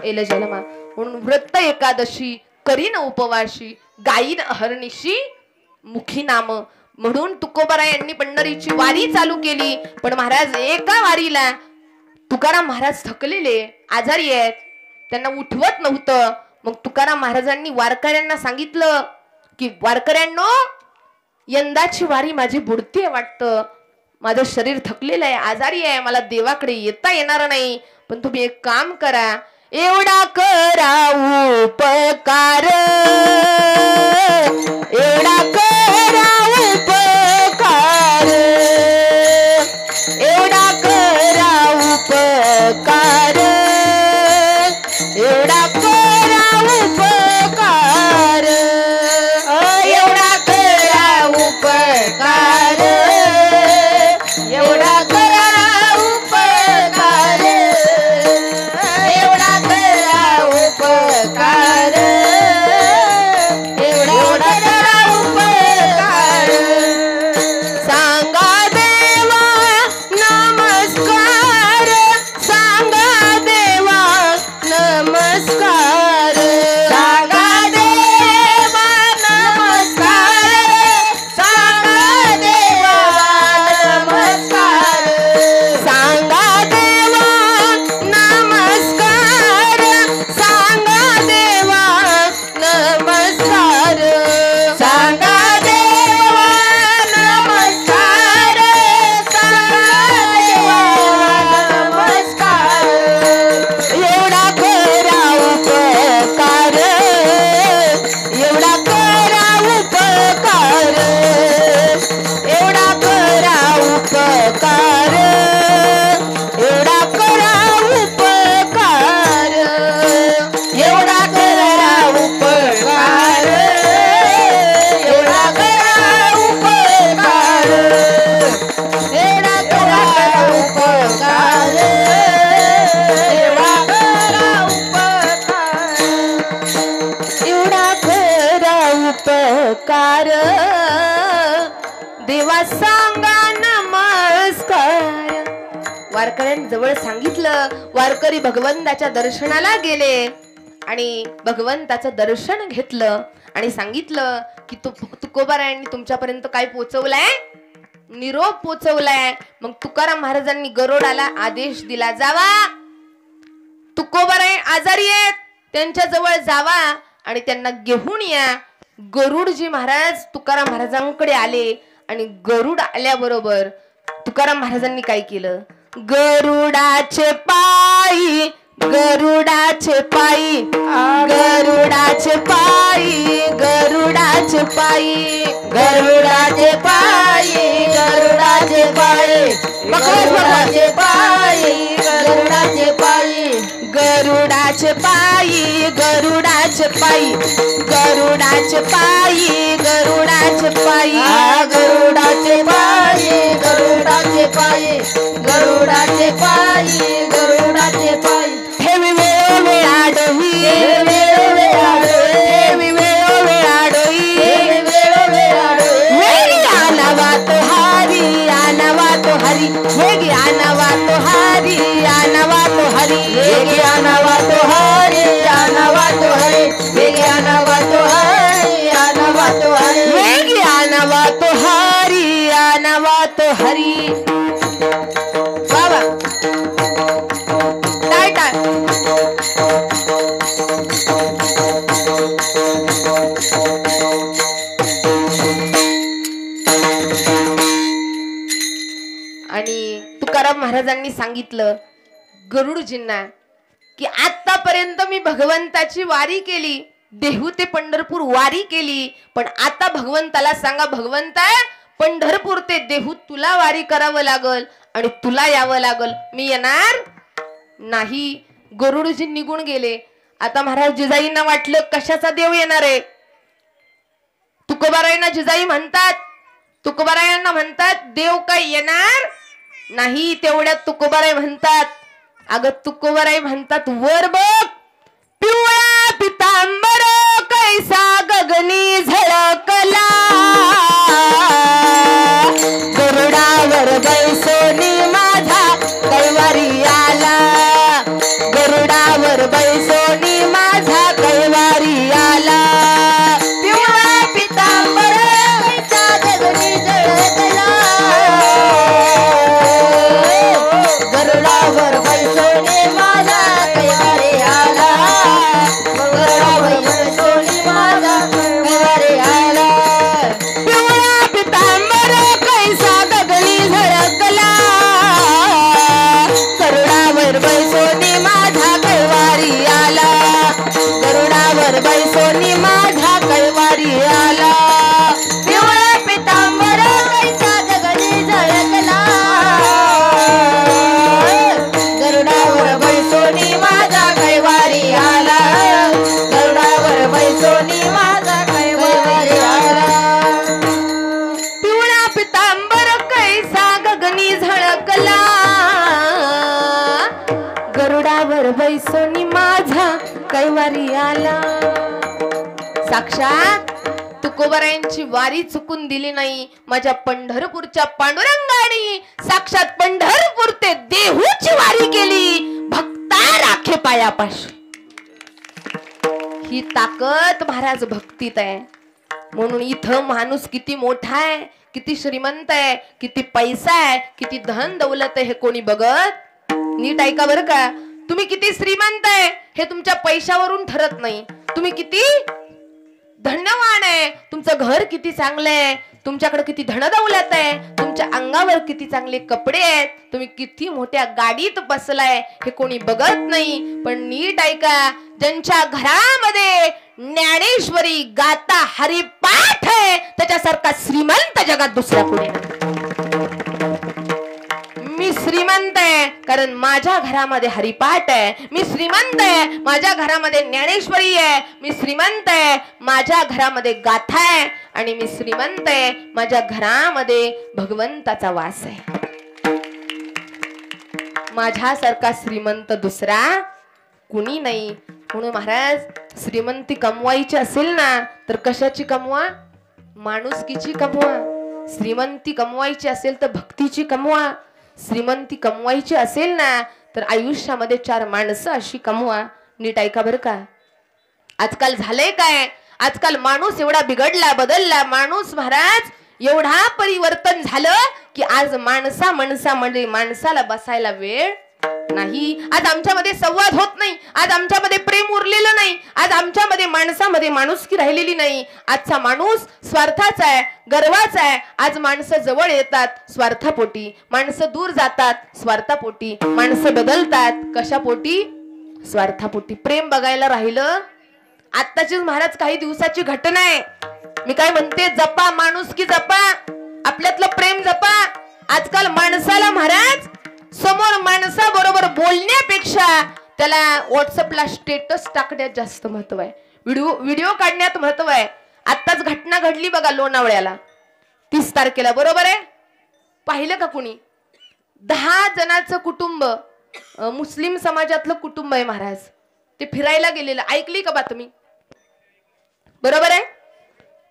येल जन्मा म्हणून व्रत एकादशी करीन उपवाशी गायीन अहर्निशी मुखी नाम म्हणून तुकोबाराय यांनी पंढरीची वारी चालू केली पण महाराज एका वारीला तुकाराम महाराज थकलेले आजारी आहेत त्यांना उठवत नव्हतं मग तुकाराम महाराजांनी वारकऱ्यांना सांगितलं की वारकऱ्यांनो यंदाची वारी माझी बुडतीये वाटतं माझं शरीर थकलेलं आहे आजारी आहे मला देवाकडे येता येणार नाही पण तुम्ही एक काम करा एवढा करा उपकार एवढा करा उपकार एवढा करा नमस्कार, देवा सांगा नमस्कार. वारकऱ्यांजवळ सांगितलं. वारकरी भगवंताच्या दर्शनाला गेले आणि भगवंताचं दर्शन घेतलं आणि सांगितलं की तुकोबारायांनी तुमच्यापर्यंत काय पोचवलाय? निरोप पोचवलाय. मग तुकाराम महाराजांनी गरुडाला आदेश दिला, जावा तुकोबाराय आजारी आहेत, त्यांच्या जवळ जावा आणि त्यांना घेऊन या. गरुडजी महाराज तुकाराम महाराजांकडे आले आणि गरुड आल्याबरोबर तुकाराम महाराजांनी काय केलं? गरुडाचे पायी, गरुडाचे पायी, गरुडाचे पायी, गरुडाचे पायी, गरुडाचे पायी, गरुडाचे पायी, गरुडाचे पायी, गरुडाचे पायी, गरुडाचे पायी, गरुडाचे पायी, गरुडाचे पायी, गरुडाचे पायी, गरुडाचे पायी, गरुडाचे पायी, गरुडाचे पायी, गरुडाचे पायी. ठेवी वेळोवेळाडोही, ठेवी वेळोवेळाडोही, वेगी आनावा तो हरी, आनावा तो हरी, वेगी आनावा तो हरी, आनावा तो हरी, वेगी आनावा तो हरी, आनावा तो हरी, वेगी आनावा तो हरी, आनावा तो हरी, वेगी आनावा तो हरी, आनावा तो हरी. बाबा टाळ टाळ. आणि तुकाराम महाराजांनी सांगितलं गरुडजींना की आतापर्यंत मी भगवंताची वारी केली, देहू ते पंढरपूर वारी केली, पण आता भगवंताला सांगा, भगवंता पंढरपूर ते देहू तुला वारी करावं लागल आणि तुला यावं लागल, मी येणार नाही. गरुडजी निघून गेले. आता महाराज जिजाईंना वाटलं कशाचा देव येणार आहे? तुकोबारायांना जिजाई म्हणतात, तुकोबारायांना म्हणतात देव काय येणार नाही. तेवढ्यात तुकोबाराय म्हणतात, अगं तुकोबाराय म्हणतात, वर बघ पिवळा पितांबर कैसा गगनी झळकला, गरुडावर बैसोनी माझा कैवारी आला, गरुडावर बैसोनी माझा कैवारी आला. पिवळा पितांबर कैसा गगनी झळकला, गरुडावर बैसोनी माझा कैवारी आला, गरुडावर बैसोनी माझा कैवारी आला. पिवळा पितांबर कैसा गगनी झळकला, गरुडावर बैसोनी माझा कैवारी आला, गरुडावर बैसोनी माझा कैवारी आला. पिवळा पितांबर कैसा गगनी झळकला, गरुडावर बैसोनी माझा कैवारी आला, गरुडावर बैसोनी माझा कैवारी आला. पिवळा पितांबर कैसा गगनी झळकला, गरुडावर बैसोनी माझा कैवारी आला. साक्षात तुकोबारायांची वारी चुकून दिली नाही. माझ्या पंढरपूरच्या पांडुरंगाने साक्षात पंढरपूर ते देहूची वारी केली, भक्ता राखे पायापाशी. ही ताकद महाराज भक्तीत आहे. म्हणून इथं माणूस किती मोठा आहे, किती श्रीमंत आहे, किती पैसा आहे, किती धन दौलत आहे हे कोणी बघत. नीट ऐका बरं का, तुम्ही किती श्रीमंत आहे हे तुमच्या पैशावरून ठरत नाही. तुम्ही किती धन्यवान आहे, तुमचं घर किती चांगलं आहे, तुमच्याकडे किती धन दौलत आहे, तुमच्या अंगावर किती चांगले कपडे आहेत, तुम्ही किती मोठ्या गाडीत बसलाय हे कोणी बघत नाही. पण नीट ऐका, ज्यांच्या घरामध्ये ज्ञानेश्वरी गाता हरिपाठ आहे त्याच्यासारखा श्रीमंत जगात दुसरा कोणी नाही. मी श्रीमंत आहे कारण माझ्या घरामध्ये हरिपाठ आहे, मी श्रीमंत आहे माझ्या घरामध्ये ज्ञानेश्वरी आहे, मी श्रीमंत आहे माझ्या घरामध्ये गाथा आहे, आणि मी श्रीमंत आहे माझ्या घरामध्ये भगवंताचा वास आहे. माझ्यासारखा श्रीमंत दुसरा कुणी नाही. म्हणून महाराज, श्रीमंती कमवायची असेल ना तर कशाची कमवा? माणुसकीची कमवा. श्रीमंती कमवायची असेल तर भक्तीची कमवा. श्रीमंती कमवायची असेल ना तर आयुष्यामध्ये 4 माणसं अशी कमवा. नीट ऐका बरं का. आजकाल झालंय काय, आजकाल माणूस एवढा बिघडला बदलला, माणूस महाराज एवढा परिवर्तन झालं की आज माणसामध्ये माणसाला बसायला वेळ नाही. आज आमच्यामध्ये संवाद होत नाही, आज आमच्यामध्ये प्रेम उरलेलं नाही, आज आमच्यामध्ये माणसामध्ये माणुसकी राहिलेली नाही. आजचा माणूस स्वार्थाचा आहे, गर्वाचा आहे. आज माणसं जवळ येतात स्वार्थापोटी, माणसं दूर जातात स्वार्थापोटी, माणसं बदलतात कशापोटी, स्वार्थापोटी. प्रेम बघायला राहिलं. आत्ताचीच महाराज काही दिवसाची घटना आहे. मी काय म्हणते, जपा माणुसकी, जपा आपल्यातलं प्रेम जपा. आजकाल माणसाला महाराज समोर माणसाबरोबर बोलण्यापेक्षा त्याला व्हॉट्सअपला स्टेटस टाकण्यात जास्त महत्व आहे, व्हिडिओ काढण्यात महत्व आहे. आत्ताच घटना घडली बघा लोणावळ्याला 30 तारखेला, बरोबर आहे. पाहिलं का कुणी? 10 जणांचं कुटुंब, मुस्लिम समाजातलं कुटुंब आहे महाराज. ते फिरायला गेलेलं, ऐकली का बातमी? बरोबर आहे.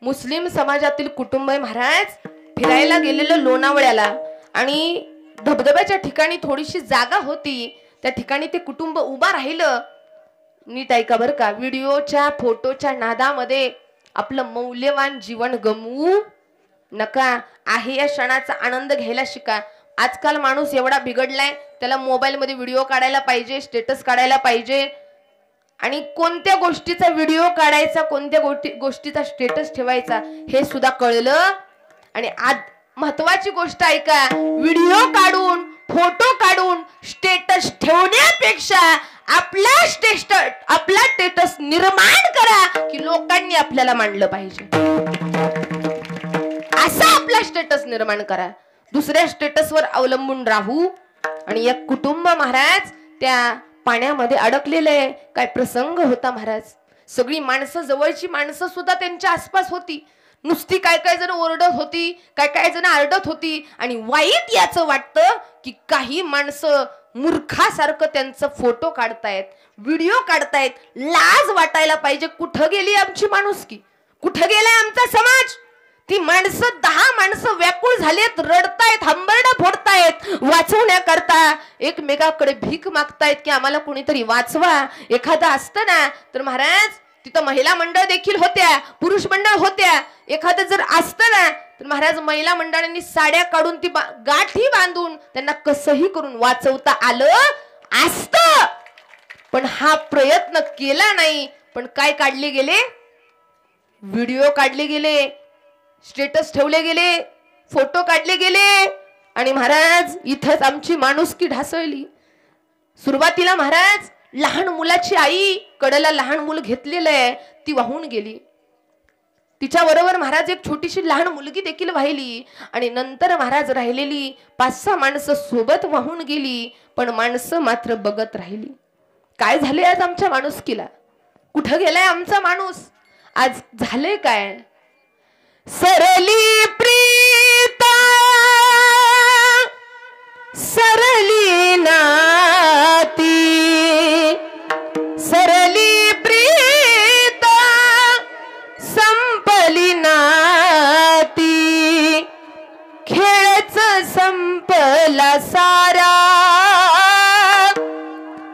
मुस्लिम समाजातील कुटुंब आहे महाराज, फिरायला गेलेलं लोणावळ्याला. आणि धबधब्याच्या ठिकाणी थोडीशी जागा होती, त्या ठिकाणी ते कुटुंब उभा राहिलं. नीट ऐका बरं का. व्हिडिओच्या फोटोच्या नादामध्ये आपलं मौल्यवान जीवन गमवू नका. आहे या क्षणाचा आनंद घ्यायला शिका. आजकाल माणूस एवढा बिघडलाय, त्याला मोबाईल मध्ये व्हिडिओ काढायला पाहिजे, स्टेटस काढायला पाहिजे. आणि कोणत्या गोष्टीचा व्हिडिओ काढायचा, कोणत्या गोष्टीचा स्टेटस ठेवायचा हे सुद्धा कळलं. आणि आज महत्वाची गोष्ट ऐका, व्हिडिओ काढून फोटो काढून स्टेटस ठेवण्यापेक्षा आपला स्टेटस निर्माण करा की लोकांनी आपल्याला मानलं पाहिजे. असा आपला स्टेटस निर्माण करा. दुसऱ्या स्टेटसवर अवलंबून राहू. आणि एक कुटुंब महाराज त्या पाण्यामध्ये अडकलेलं आहे. काय प्रसंग होता महाराज. सगळी माणसं, जवळची माणसं सुद्धा त्यांच्या आसपास होती. नुसती काय काय जण ओरडत होती, काय काय जण आरडत होती. आणि वाईट याचं वाटतं की काही माणसं मूर्खासारखं त्यांचं फोटो काढतायत, व्हिडिओ काढतायत. लाज वाटायला पाहिजे. कुठं गेली आमची माणुसकी, कुठं गेलाय आमचा समाज? ती माणसं 10 माणसं व्याकुळ झालेत, रडतायत, हंबरडं फोडतायत, वाचवण्याकरता एकमेकाकडे भीक मागतायत की आम्हाला कोणीतरी वाचवा. एखादा असतं ना तर महाराज तिथं महिला मंडळ देखील होत्या, पुरुष मंडळ होत्या. एखादं जर असतं ना तर महाराज महिला मंडळांनी साड्या काढून ती गाठी बांधून त्यांना कसंही करून वाचवता आलं असतं. पण हा प्रयत्न केला नाही. पण काय काढले गेले? व्हिडिओ काढले गेले, स्टेटस ठेवले गेले, फोटो काढले गेले. आणि महाराज इथंच आमची माणुसकी ढासळली. सुरुवातीला महाराज लहान मुलाची आई, कडेला लहान मूल घेतलेलं आहे, ती वाहून गेली. तिच्या बरोबर महाराज एक छोटीशी लहान मुलगी देखील वाहिली. आणि नंतर महाराज राहिलेली 5-6 माणसं सोबत वाहून गेली. पण माणसं मात्र बघत राहिली. काय झाले आज आमच्या माणुसकीला? कुठं गेलाय आमचा माणूस? आज झाले काय? सरली प्रीता सरली नाती, सरली प्रीता संपली नाती, खेळच संपला सारा,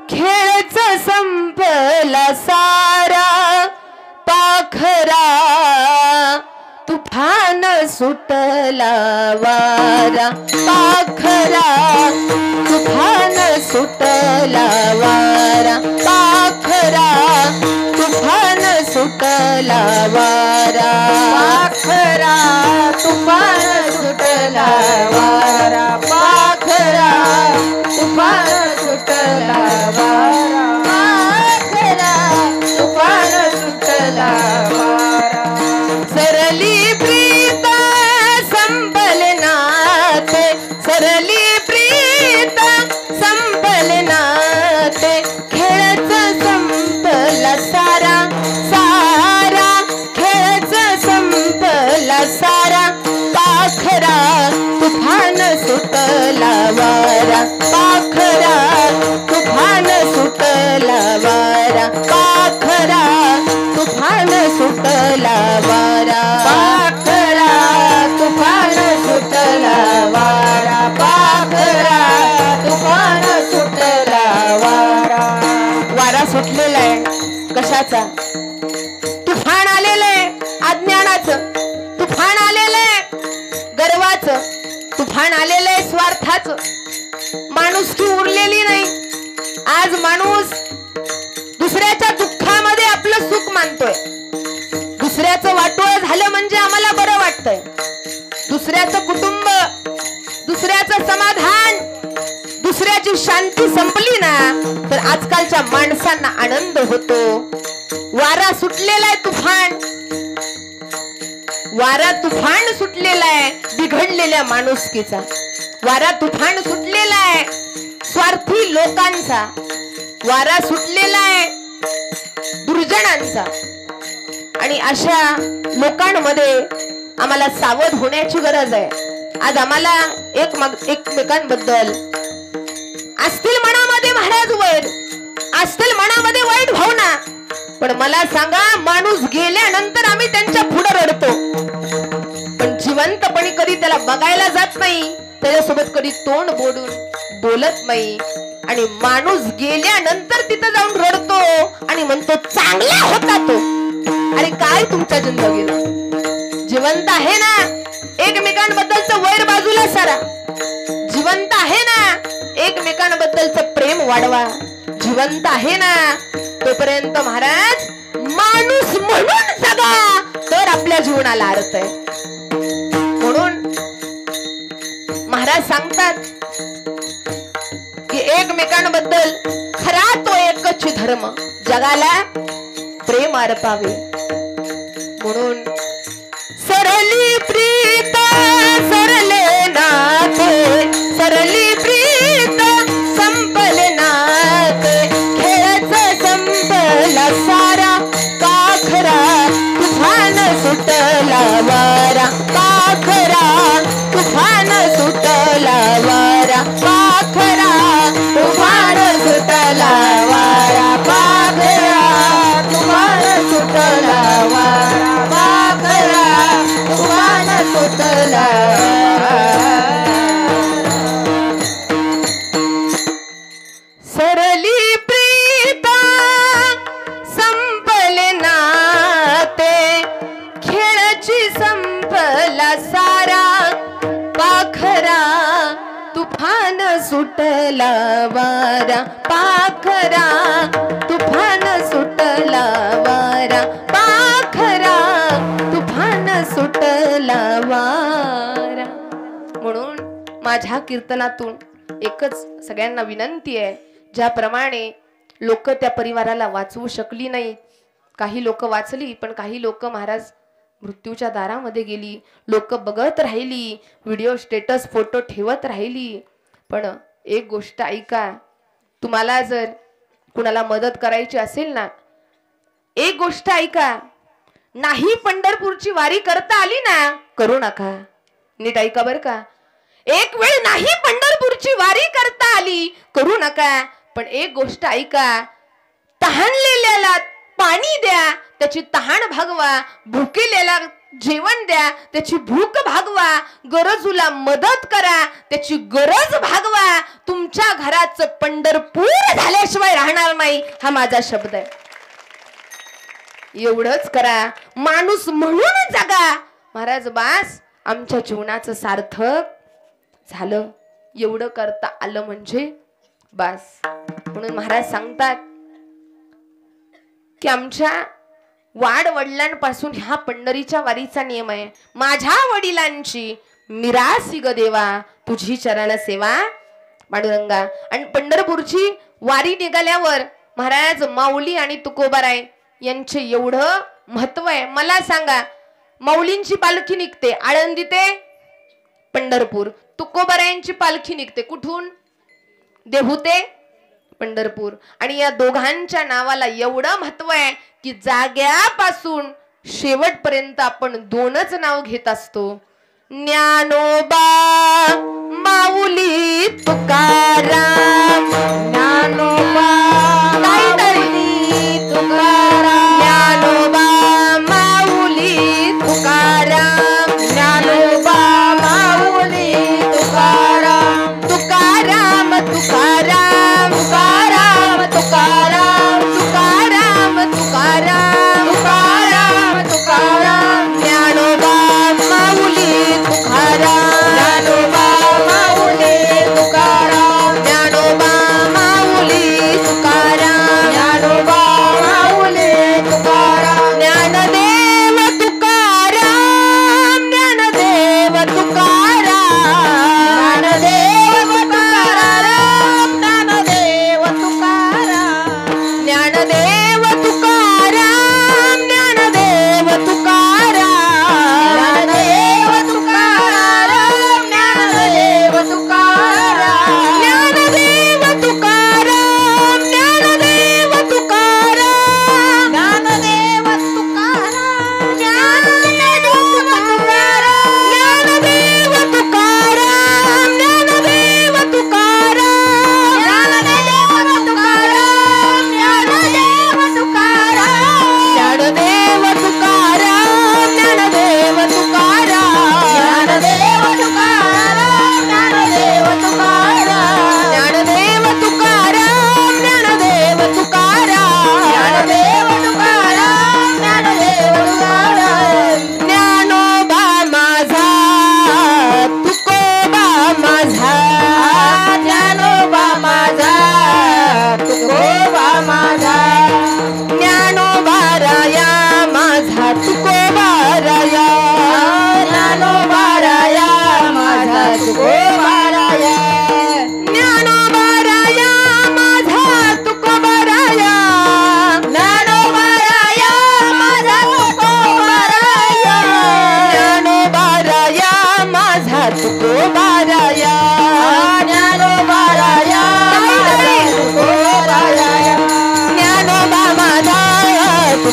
खेळच संपला सारा, पाखरा तुफान सुटला वारा, पाखरा तुफान सुटला वारा, पाखरा तुफान सुटला वारा, पाखरा तुफान सुटला वारा, पाखरा तुफान सुटला वारा, पाखरा तुफान सुटला वारा. सरली प्रीता संपल नाते, सरली प्रीता संपल नाते, खेळच संपला सारा, सारा खेळच संपला सारा, पाखरा तुफान कशाचा? तुफान आलेलंय अज्ञानाचं, तुफान आलेलंय गर्वाचं, तुफान आलेलंय स्वार्थाचं. माणुसकी उरलेली नाही. आज माणूस दुसऱ्याच्या दुःखामध्ये आपलं सुख मानतोय. दुसऱ्याचं वाटोळ झालं म्हणजे आम्हाला बरं वाटतंय. दुसऱ्याचं कुटुंब, दुसऱ्याचं समाधान, दुसऱ्याची शांती संपली ना तर आजकालच्या माणसांना आनंद होतो. वारा सुटलेला आहे तुफान, वारा तुफान सुटलेला आहे बिघडलेल्या माणुसकीचा. वारा तुफान सुटलेला आहे स्वार्थी लोकांचा. वारा सुटलेला आहे दुर्जनांचा. आणि अशा लोकांमध्ये आम्हाला सावध होण्याची गरज आहे. आज आम्हाला एकमेकांबद्दल असतील मनामध्ये महाराज वैर, असतील मनामध्ये वाईट भावना, पण मला सांगा माणूस गेल्यानंतर आम्ही त्यांच्या पुढे रडतो, पण जिवंतपणी कधी त्याला बघायला जात नाही, त्याच्यासोबत कधी तोंड बोलून बोलत नाही. आणि माणूस गेल्यानंतर तिथं जाऊन रडतो आणि म्हणतो चांगला होता तो. अरे काय तुमच्या जिंदगीला? जिवंत आहे ना, एकमेकांबद्दलचं वैर बाजूला सारा. जिवंत आहे ना, एकमेकांबद्दलचं प्रेम वाढवा. जिवंत आहे ना तोपर्यंत महाराज माणूस म्हणून जगा, तर आपल्या जीवनाला अर्थ आहे. म्हणून महाराज सांगतात की एकमेकांबद्दल खरा तो एकच धर्म, जगाला प्रेम अर्पावे. म्हणून सरली प्रीत सरले नाते, सरली प्रीत संपले नाते, खेळच संपला सारा, पाखरा तुफान सुटला वारा, पाखरा तुफान सुटला वारा, पाखरा तुफान सुटला वारा, पाखरा तुफान सुटला वारा, पाखरा तुफान सुटला. सरली प्रीता संपले नाते, खेळची संपला सारा, पाखरा तुफान सुटला वारा, पाखरा तुफान सुटला वारा, पाखरा तुफान सुटला वारा. म्हणून माझ्या कीर्तनातून एकच सगळ्यांना विनंती आहे, ज्याप्रमाणे लोक त्या परिवाराला वाचवू शकली नाही, काही लोक वाचली पण काही लोक महाराज मृत्यूच्या दारामध्ये गेली, लोक बघत राहिली, व्हिडिओ स्टेटस फोटो ठेवत राहिली. पण एक गोष्ट ऐका, तुम्हाला जर कुणाला मदत करायची असेल ना, एक गोष्ट ऐका, नाही पंढरपूरची वारी करता आली ना, करू नका. नीट ऐका बर का. एक वेळ नाही पंढरपूरची वारी करता आली, करू नका. पण एक गोष्ट ऐका, तहानलेल्याला पाणी द्या, त्याची तहान भागवा, भुकेलेला जेवण द्या, त्याची भूक भागवा, गरजूला मदत करा, त्याची गरज भागवा. तुमच्या घराचं पंढरपूर झाल्याशिवाय राहणार नाही, हा माझा शब्द आहे. एवढंच करा, माणूस म्हणून जगा. महाराज बास, आमच्या जीवनाचं सार्थक झालं, एवढं करता आलं म्हणजे बास. म्हणून महाराज सांगतात की आमच्या वाड वडिलांपासून ह्या पंढरीच्या वारीचा नियम आहे, माझ्या वडिलांची मिरासी ग देवा, तुझी चरण सेवा पांडुरंगा. आणि पंढरपूरची वारी निघाल्यावर महाराज माऊली आणि तुकोबाराय यांचे एवढं महत्व आहे. मला सांगा, माऊलींची पालखी निघते आळंदी ते पंढरपूर, तुकोबारायांची पालखी निघते कुठून? देहू ते पंढरपूर. आणि या दोघांच्या नावाला एवढं महत्व आहे की जाग्यापासून शेवटपर्यंत आपण दोनच नाव घेत असतो, ज्ञानोबा माऊली तुकाराम, ज्ञानोबा माऊली तुकाराम, ज्ञानोबा माऊली तुकाराम, ज्ञानोबा माऊली तुकाराम, तुकाराम तुकाराम तुकाराम तुकाराम तुकाराम तुकाराम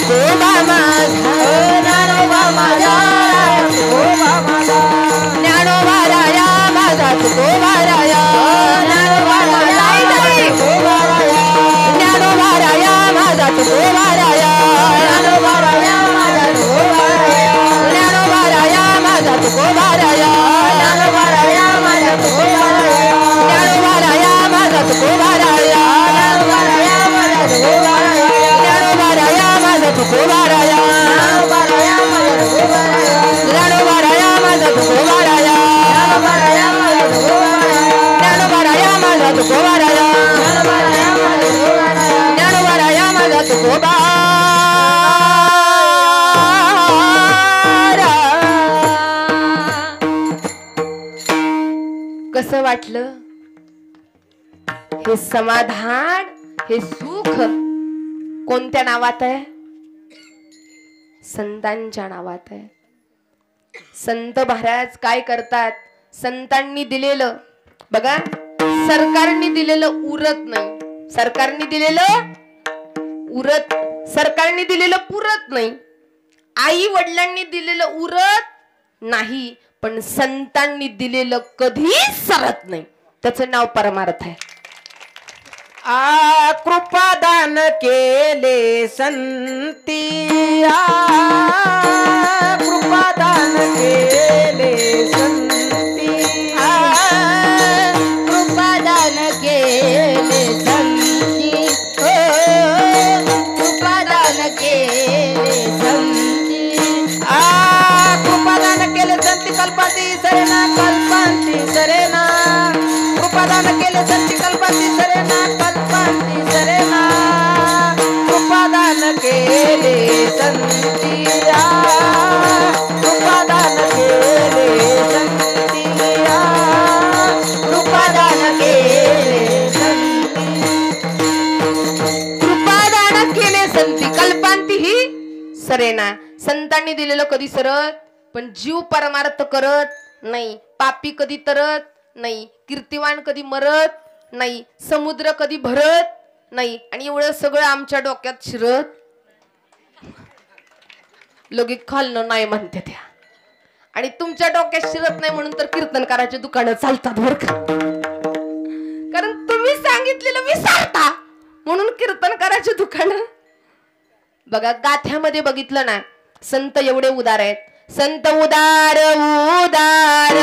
तुकोबा माझा ज्ञानोबा माझा तुकोबा माझा ज्ञानोबा राया माझा तुकोबा राया ज्ञानोबा राया तुकोबा राया ज्ञानोबा राया माझा तुकोबा राया ज्ञानोबा राया माझा तुकोबा राया ज्ञानोबा राया माझा तुकोबा राया ज्ञानोबा राया माझा तुकोबा राया ज्ञानोबा राया माझा तुकोबा राया ज्ञानोबा राया माझा तुकोबा राया ज्ञानोबा राया माझा तुकोबा राया ज्ञानोबा राया माझा तुकोबा राया ज्ञानोबा राया माझा तुकोबा राया ज्ञानोबा राया माझा तुकोबा राया ज्ञानोबा राया माझा तुकोबा राया ज्ञानोबा राया माझा तुकोबा राया ज्ञानोबा राया माझा तुकोबा कसं वाटलं हे समाधान हे सुख कोणत्या नावात आहे संतांच्या नावात आहे संत महाराज काय करतात संतांनी दिलेलं बघा सरकारने दिलेलं उरत नाही सरकारने दिलेलं उरत सरकारने दिलेलं पुरत नाही आई वडिलांनी दिलेलं उरत नाही पण संतांनी दिलेलं कधीच सरत नाही त्याचं नाव परमार्थ आहे कृपादान केले संती कृपादान केले संती कृपादान केले संती कृपादान केले संती कृपादान केले संती कल्पांती सरेना कल्पांती सरेना कृपादान केले संती कल्पांती सरेना कल्पांती सरेना कृपादान केले संती कृपादान केले संती कृपादान केले संती कृपादान केले संती कल्पांती ही सरेना संतांनी दिलेलं कधी सरत पण जीव परमार्थ करत नाही पापी कधी तरत नाही कीर्तिवान कधी मरत नाही समुद्र कधी भरत नाही आणि एवढं सगळं आमच्या डोक्यात शिरत लगेच खालनं नाही म्हणते त्या आणि तुमच्या डोक्यात शिरत नाही म्हणून तर कीर्तनकाराचे दुकानं चालतात बरं का कारण तुम्ही सांगितलेलं विसरता म्हणून कीर्तनकाराचे दुकानं बघा गाथ्यामध्ये बघितलं ना संत एवढे उदार आहेत संत उदार उदार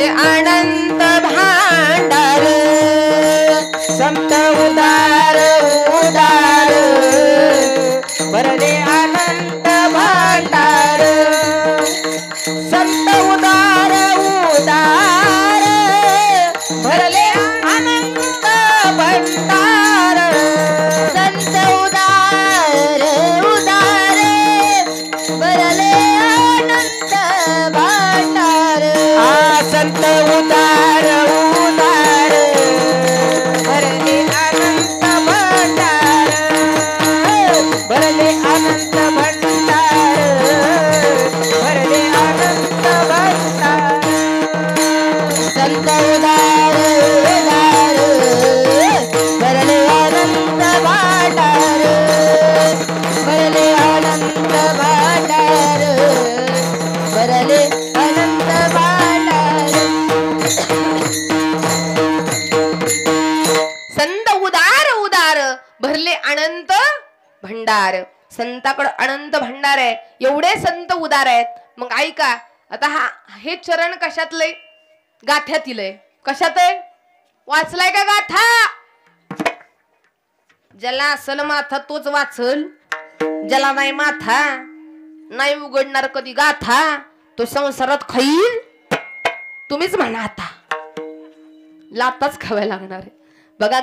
अनंत भांडार संत उदार उदार भरले अनंत भांडार संत उदार उदार भरले अनंत भंडार संत उदार उदार भरले अनंत भांडार संत उदार उदार भरले अनंत भंडार भरले अनंत भंडार भरले अनंत भंडार संत उदार उदार भरले अनंत भांडार भरले अनंत भांडार भरले अनंत भांडार संत उदार उदार भरले अनंत भंडार संताकडे अनंत भंडार आहे एवढे संत उदार आहेत मग ऐका आता हे चरण कशातलंय गाथ्यातील आहे कशात आहे वाचलाय का गाथा ज्याला असल माथा तोच वाचल ज्याला नाही माथा नाही उघडणार कधी गाथा तो संसारात खाईल तुम्हीच म्हणा आता लाताच खावायला लागणार आहे बघा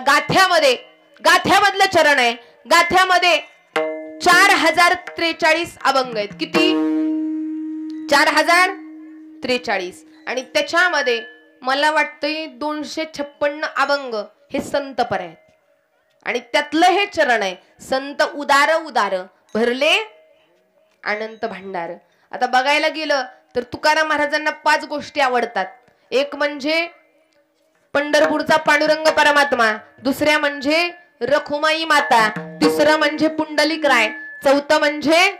गाथ्यामधलं चरण आहे गाथ्यामध्ये 4043 अभंग आहेत किती 4043 आणि त्याच्यामध्ये मला वाटतंय 256 अभंग हे संतपर आहेत आणि त्यातलं हे चरण आहे संत उदार उदार भरले अनंत भंडार आता बघायला गेलं तर तुकाराम महाराजांना 5 गोष्टी आवडतात एक म्हणजे पंढरपूरचा पांडुरंग परमात्मा दुसऱ्या म्हणजे रखुमाई माता, तिसरं म्हणजे पुंडलिक राय, चौथं म्हणजे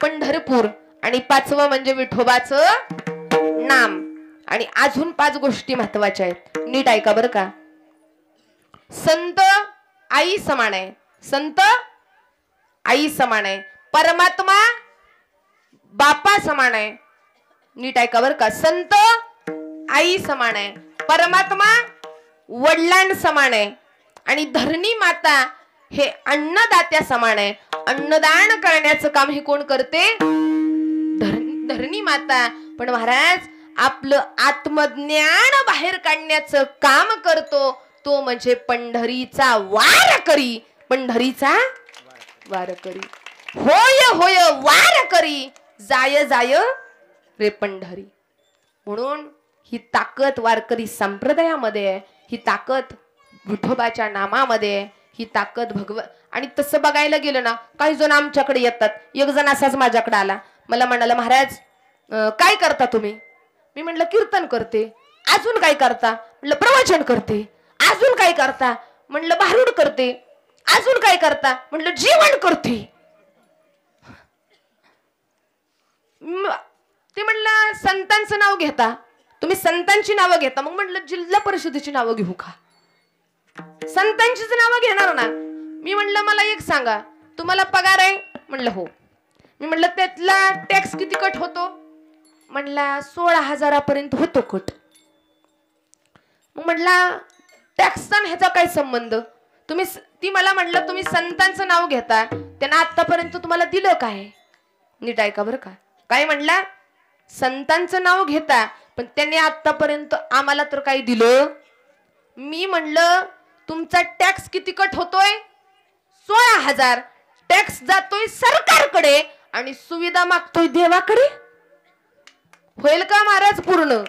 पंढरपूर आणि पाचवं म्हणजे विठोबाचं नाम. आणि अजून 5 गोष्टी महत्वाच्या आहेत, नीट ऐका बरं का. संत आई समान आहे, संत आई समान आहे, परमात्मा बापा समान आहे. नीट ऐका बरं का. संत आई समान आहे, परमात्मा वडिलां समान आहे आणि धरणी माता हे अन्नदात्या समान आहे. अन्नदान करण्याचं काम हे कोण करते? धरणी माता. पण महाराज आपलं आत्मज्ञान बाहेर काढण्याचं काम करतो तो म्हणजे पंढरीचा वारकरी. पंढरीचा वारकरी. होय होय वारकरी, जाय जाय रे पंढरी. म्हणून ही ताकद वारकरी संप्रदायामध्ये आहे, ही ताकद विठोबाच्या नामामध्ये आहे, ही ताकद आणि तसं बघायला गेलं ना, काही जण आमच्याकडे येतात. एक जण असाच माझ्याकडे आला, मला म्हणाला महाराज काय करता तुम्ही? मी म्हटलं कीर्तन करते. अजून काय करता? म्हटलं प्रवचन करते. अजून काय करता? म्हटलं भारूड करते. अजून काय करता? म्हटलं जेवण करते. ते म्हणलं संतांचं नाव घेता तुम्ही? संतांची नावं घेता? मग म्हटलं जिल्हा परिषदेची नावं घेऊ का? संतांचीच नावं घेणार ना. मी म्हटलं मला एक सांगा, तुम्हाला पगार आहे? म्हणलं हो. मी म्हटलं त्यातला टॅक्स किती कट होतो? म्हणला 16,000 होतो कट. मग म्हटला टॅक्सचा ह्याचा काय संबंध? ती मला म्हटलं तुम्ही संतांचं नाव घेता, त्यांना आतापर्यंत तुम्हाला दिलं काय? नीट ऐका बरं का. काय म्हणला? संतांचं नाव घेता पण त्यांनी आतापर्यंत आम्हाला तर काही दिलं. मी म्हणलं तुमचा टॅक्स किती कट होतोय? 16,000. टॅक्स जातोय सरकारकडे आणि सुविधा मागतोय देवाकडे. होईल का महाराज पूर्ण?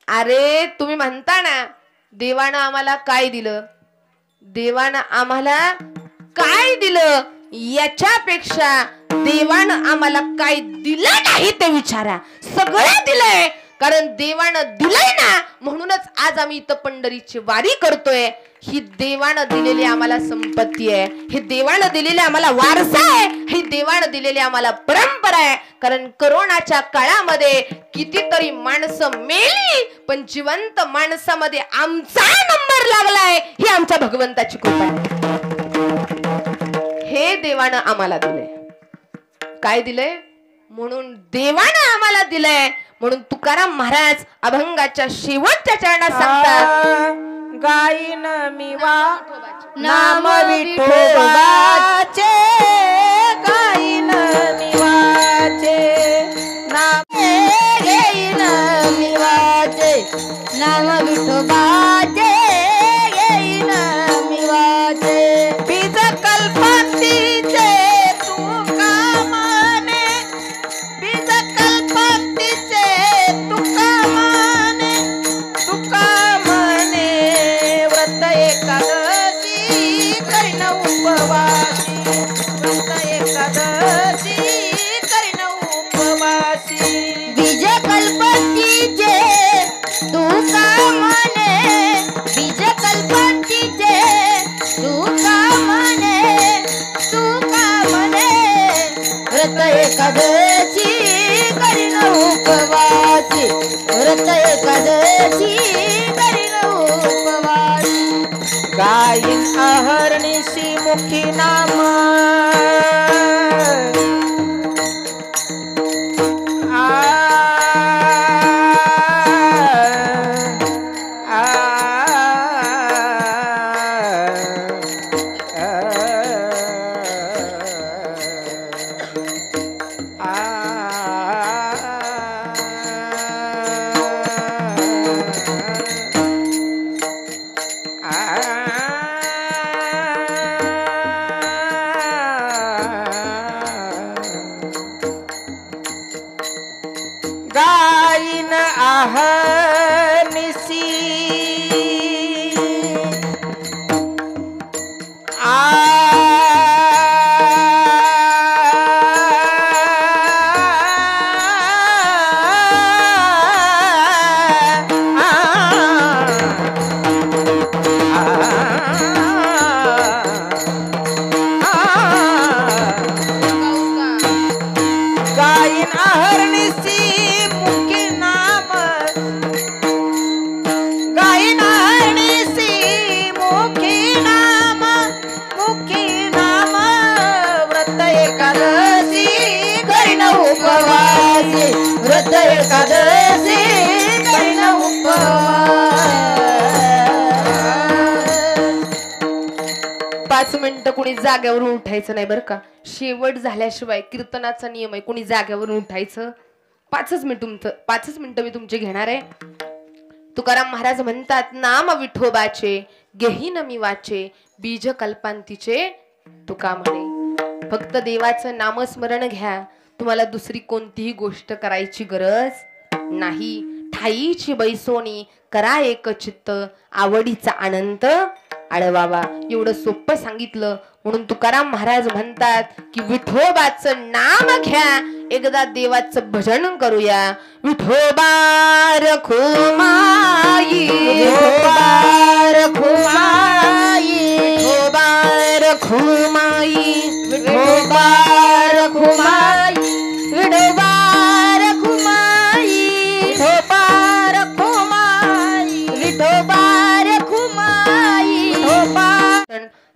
अरे तुम्ही म्हणता ना देवानं आम्हाला काय दिलं, देवानं आम्हाला काय दिलं, याच्यापेक्षा देवानं आम्हाला काय दिलं नाही ते विचारा. सगळं दिलंय, कारण देवानं दिलंय ना, म्हणूनच आज आम्ही इथं पंढरीची वारी करतोय. ही देवानं दिलेली आम्हाला संपत्ती आहे, हे देवानं दिलेले आम्हाला वारसा आहे, ही देवानं दिलेली आम्हाला परंपरा आहे. कारण करोनाच्या काळामध्ये कितीतरी माणसं मेली, पण जिवंत माणसामध्ये आमचा नंबर लागलाय, ही आमच्या भगवंताची कृपा आहे. हे देवानं आम्हाला दिलंय. काय दिलंय? म्हणून देवानं आम्हाला दिलंय. म्हणून तुकाराम महाराज अभंगाच्या शेवटच्या चरणात सांगतात, गाईन मी वा नाम विठोबाचे, गाईन मी वाचे नाम घेईन मी वाचे, नाम विठोबाचे घेईन मी वाचे. बीज कल्पतीचे तुका माने, बीज कल्पतीचे तुका माने, तुका माने व्रत एकादशी करीन उपवासी, व्रत एकादशी करीन उपवासी. बीज कल्पतीचे तुका माने, बीज कल्पतीचे तुका माने, तुका माने व्रत एकादशी करीन उपवासी, व्रत एकादशी करीन उपवासी. गायीन अहर्निशी मुखी नाम, गायीन अहर्निशी आ 5 मिनिटं कुणी जाग्यावरून उठायचं नाही बरं का. शेवट झाल्याशिवाय कीर्तनाचा नियम आहे, कुणी जाग्यावरून उठायचं. 5 मिनिटं मी तुमचे घेणार आहे. तुकाराम महाराज म्हणतात, नाम विठोबाचे घेईन मी वाचे, बीज कल्पांतीचे तुका म्हणे. फक्त देवाचं नामस्मरण घ्या, तुम्हाला दुसरी कोणतीही गोष्ट करायची गरज नाही. ठाईची बैसोनी करा एक चित्त, आवडीचा आनंद आळवावा. एवढं सोपं सांगितलं म्हणून तुकाराम महाराज म्हणतात की विठोबाचं नाम घ्या, एकदा देवाचं भजन करूया. विठोबा रखुमाई, विठोबा रखुमाई, विठोबा रखुमाई, विठोबा रखुमाई, विठोबा रखुमाई, विठोबा रखुमाई, विठोबा रखुमाई, विठोबा.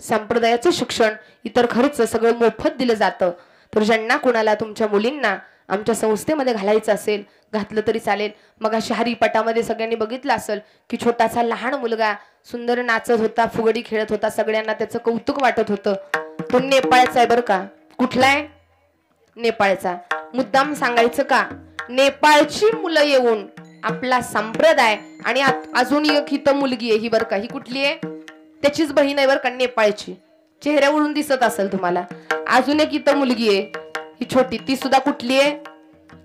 संप्रदायाचं शिक्षण इतर खर्च सगळं मोफत दिलं जातं. तर ज्यांना कुणाला तुमच्या मुलींना आमच्या संस्थेमध्ये घालायचं असेल, घातलं तरी चालेल. मग अशा हरिपाठामध्ये सगळ्यांनी बघितलं असेल की छोटासा लहान मुलगा सुंदर नाचत होता, फुगडी खेळत होता, सगळ्यांना त्याचं कौतुक वाटत होतं. तो नेपाळचा आहे बरं का. कुठला आहे? नेपाळचा. मुद्दाम सांगायचं का, नेपाळची मुलं येऊन आपला संप्रदाय, आणि अजून एक इथं मुलगी आहे ही बरं का, ही कुठली आहे? त्याचीच बहीण आहे बरं का, नेपाळची. चेहऱ्यावरून दिसत असेल तुम्हाला. अजून एक इथं मुलगी आहे ही छोटी, ती सुद्धा कुठली आहे?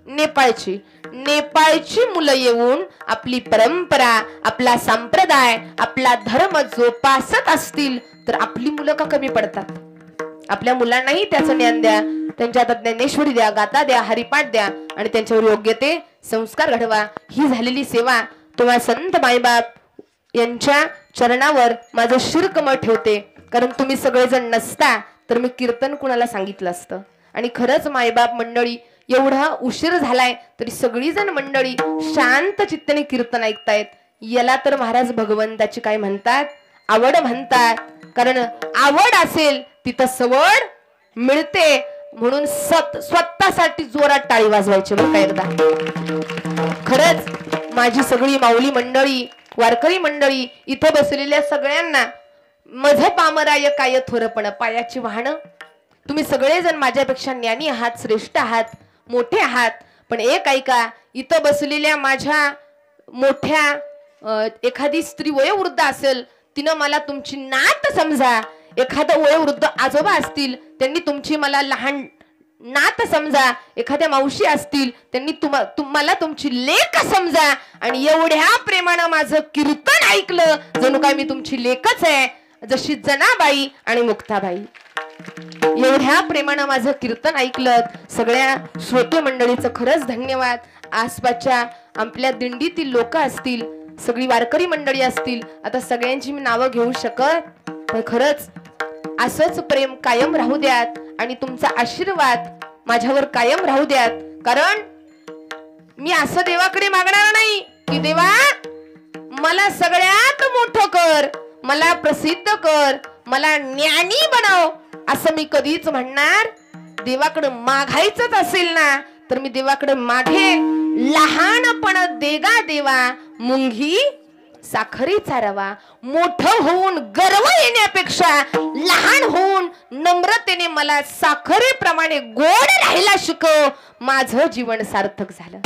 नेपाळची. नेपाळची मुलं येऊन आपली परंपरा, आपला संप्रदाय, आपला धर्म जोपासत असतील तर आपली मुलं का कमी पडतात? आपल्या मुलांनाही त्याचं ज्ञान द्या, त्यांच्या हातात ज्ञानेश्वरी द्या, गाता द्या, हरिपाठ द्या, आणि त्यांच्यावर योग्य ते संस्कार घडवा. ही झालेली सेवा तुम्हा संत माईबाप यांच्या चरणावर माझं शिरकमळ ठेवते. कारण तुम्ही सगळेजण नसता तर मी कीर्तन कुणाला सांगितलं असतं. आणि खरंच मायबाप मंडळी, एवढा उशीर झालाय तरी सगळीजण मंडळी शांत चित्ताने कीर्तन ऐकतायत. याला तर महाराज भगवंताची काय म्हणतात? आवड म्हणतात. कारण आवड असेल तिथं सवड मिळते. म्हणून स्वतःसाठी जोरात टाळी वाजवायची बरं का एकदा. खरंच माझी सगळी माऊली मंडळी, वारकरी मंडळी, इथं बसलेल्या सगळ्यांना मझ पामराय काय थोरपण पायाची वाहन. तुम्ही सगळेजण माझ्यापेक्षा ज्ञानी आहात, श्रेष्ठ आहात, मोठे आहात. पण एक ऐका, इथं बसलेल्या माझ्या मोठ्या एखादी स्त्री वयोवृद्ध असेल, तिनं मला तुमची नात समजा. एखादा वयोवृद्ध आजोबा असतील, त्यांनी तुमची मला लहान नात समजा. एखाद्या मावशी असतील, त्यांनी तुम्हाला तुमची लेक समजा. आणि एवढ्या प्रेमानं माझं कीर्तन ऐकलं, जणू काय मी तुमची लेकच आहे. जशी जनाबाई आणि मुक्ताबाई, एवढ्या प्रेमानं माझं कीर्तन ऐकलं. सगळ्या श्रोते मंडळीचं खरंच धन्यवाद. आसपासच्या आपल्या दिंडीतील लोक असतील, सगळी वारकरी मंडळी असतील, आता सगळ्यांची मी नावं घेऊ शकत, पण खरंच असंच प्रेम कायम राहू द्यात आणि तुमचा आशीर्वाद माझ्यावर कायम राहू द्यात. कारण मी असं देवाकडे मागणार नाही की देवा मला सगळ्यात मोठं कर, मला प्रसिद्ध कर, मला ज्ञानी बनव, असं मी कधीच म्हणणार. देवाकडे मागायचंच असेल ना तर मी देवाकडे मागे लहानपण देगा देवा, मुंगी साखरेचा रवा. मोठं होऊन गर्व येण्यापेक्षा लहान होऊन नम्रतेने मला साखरेप्रमाणे गोड राहायला शिकव, माझं जीवन सार्थक झालं.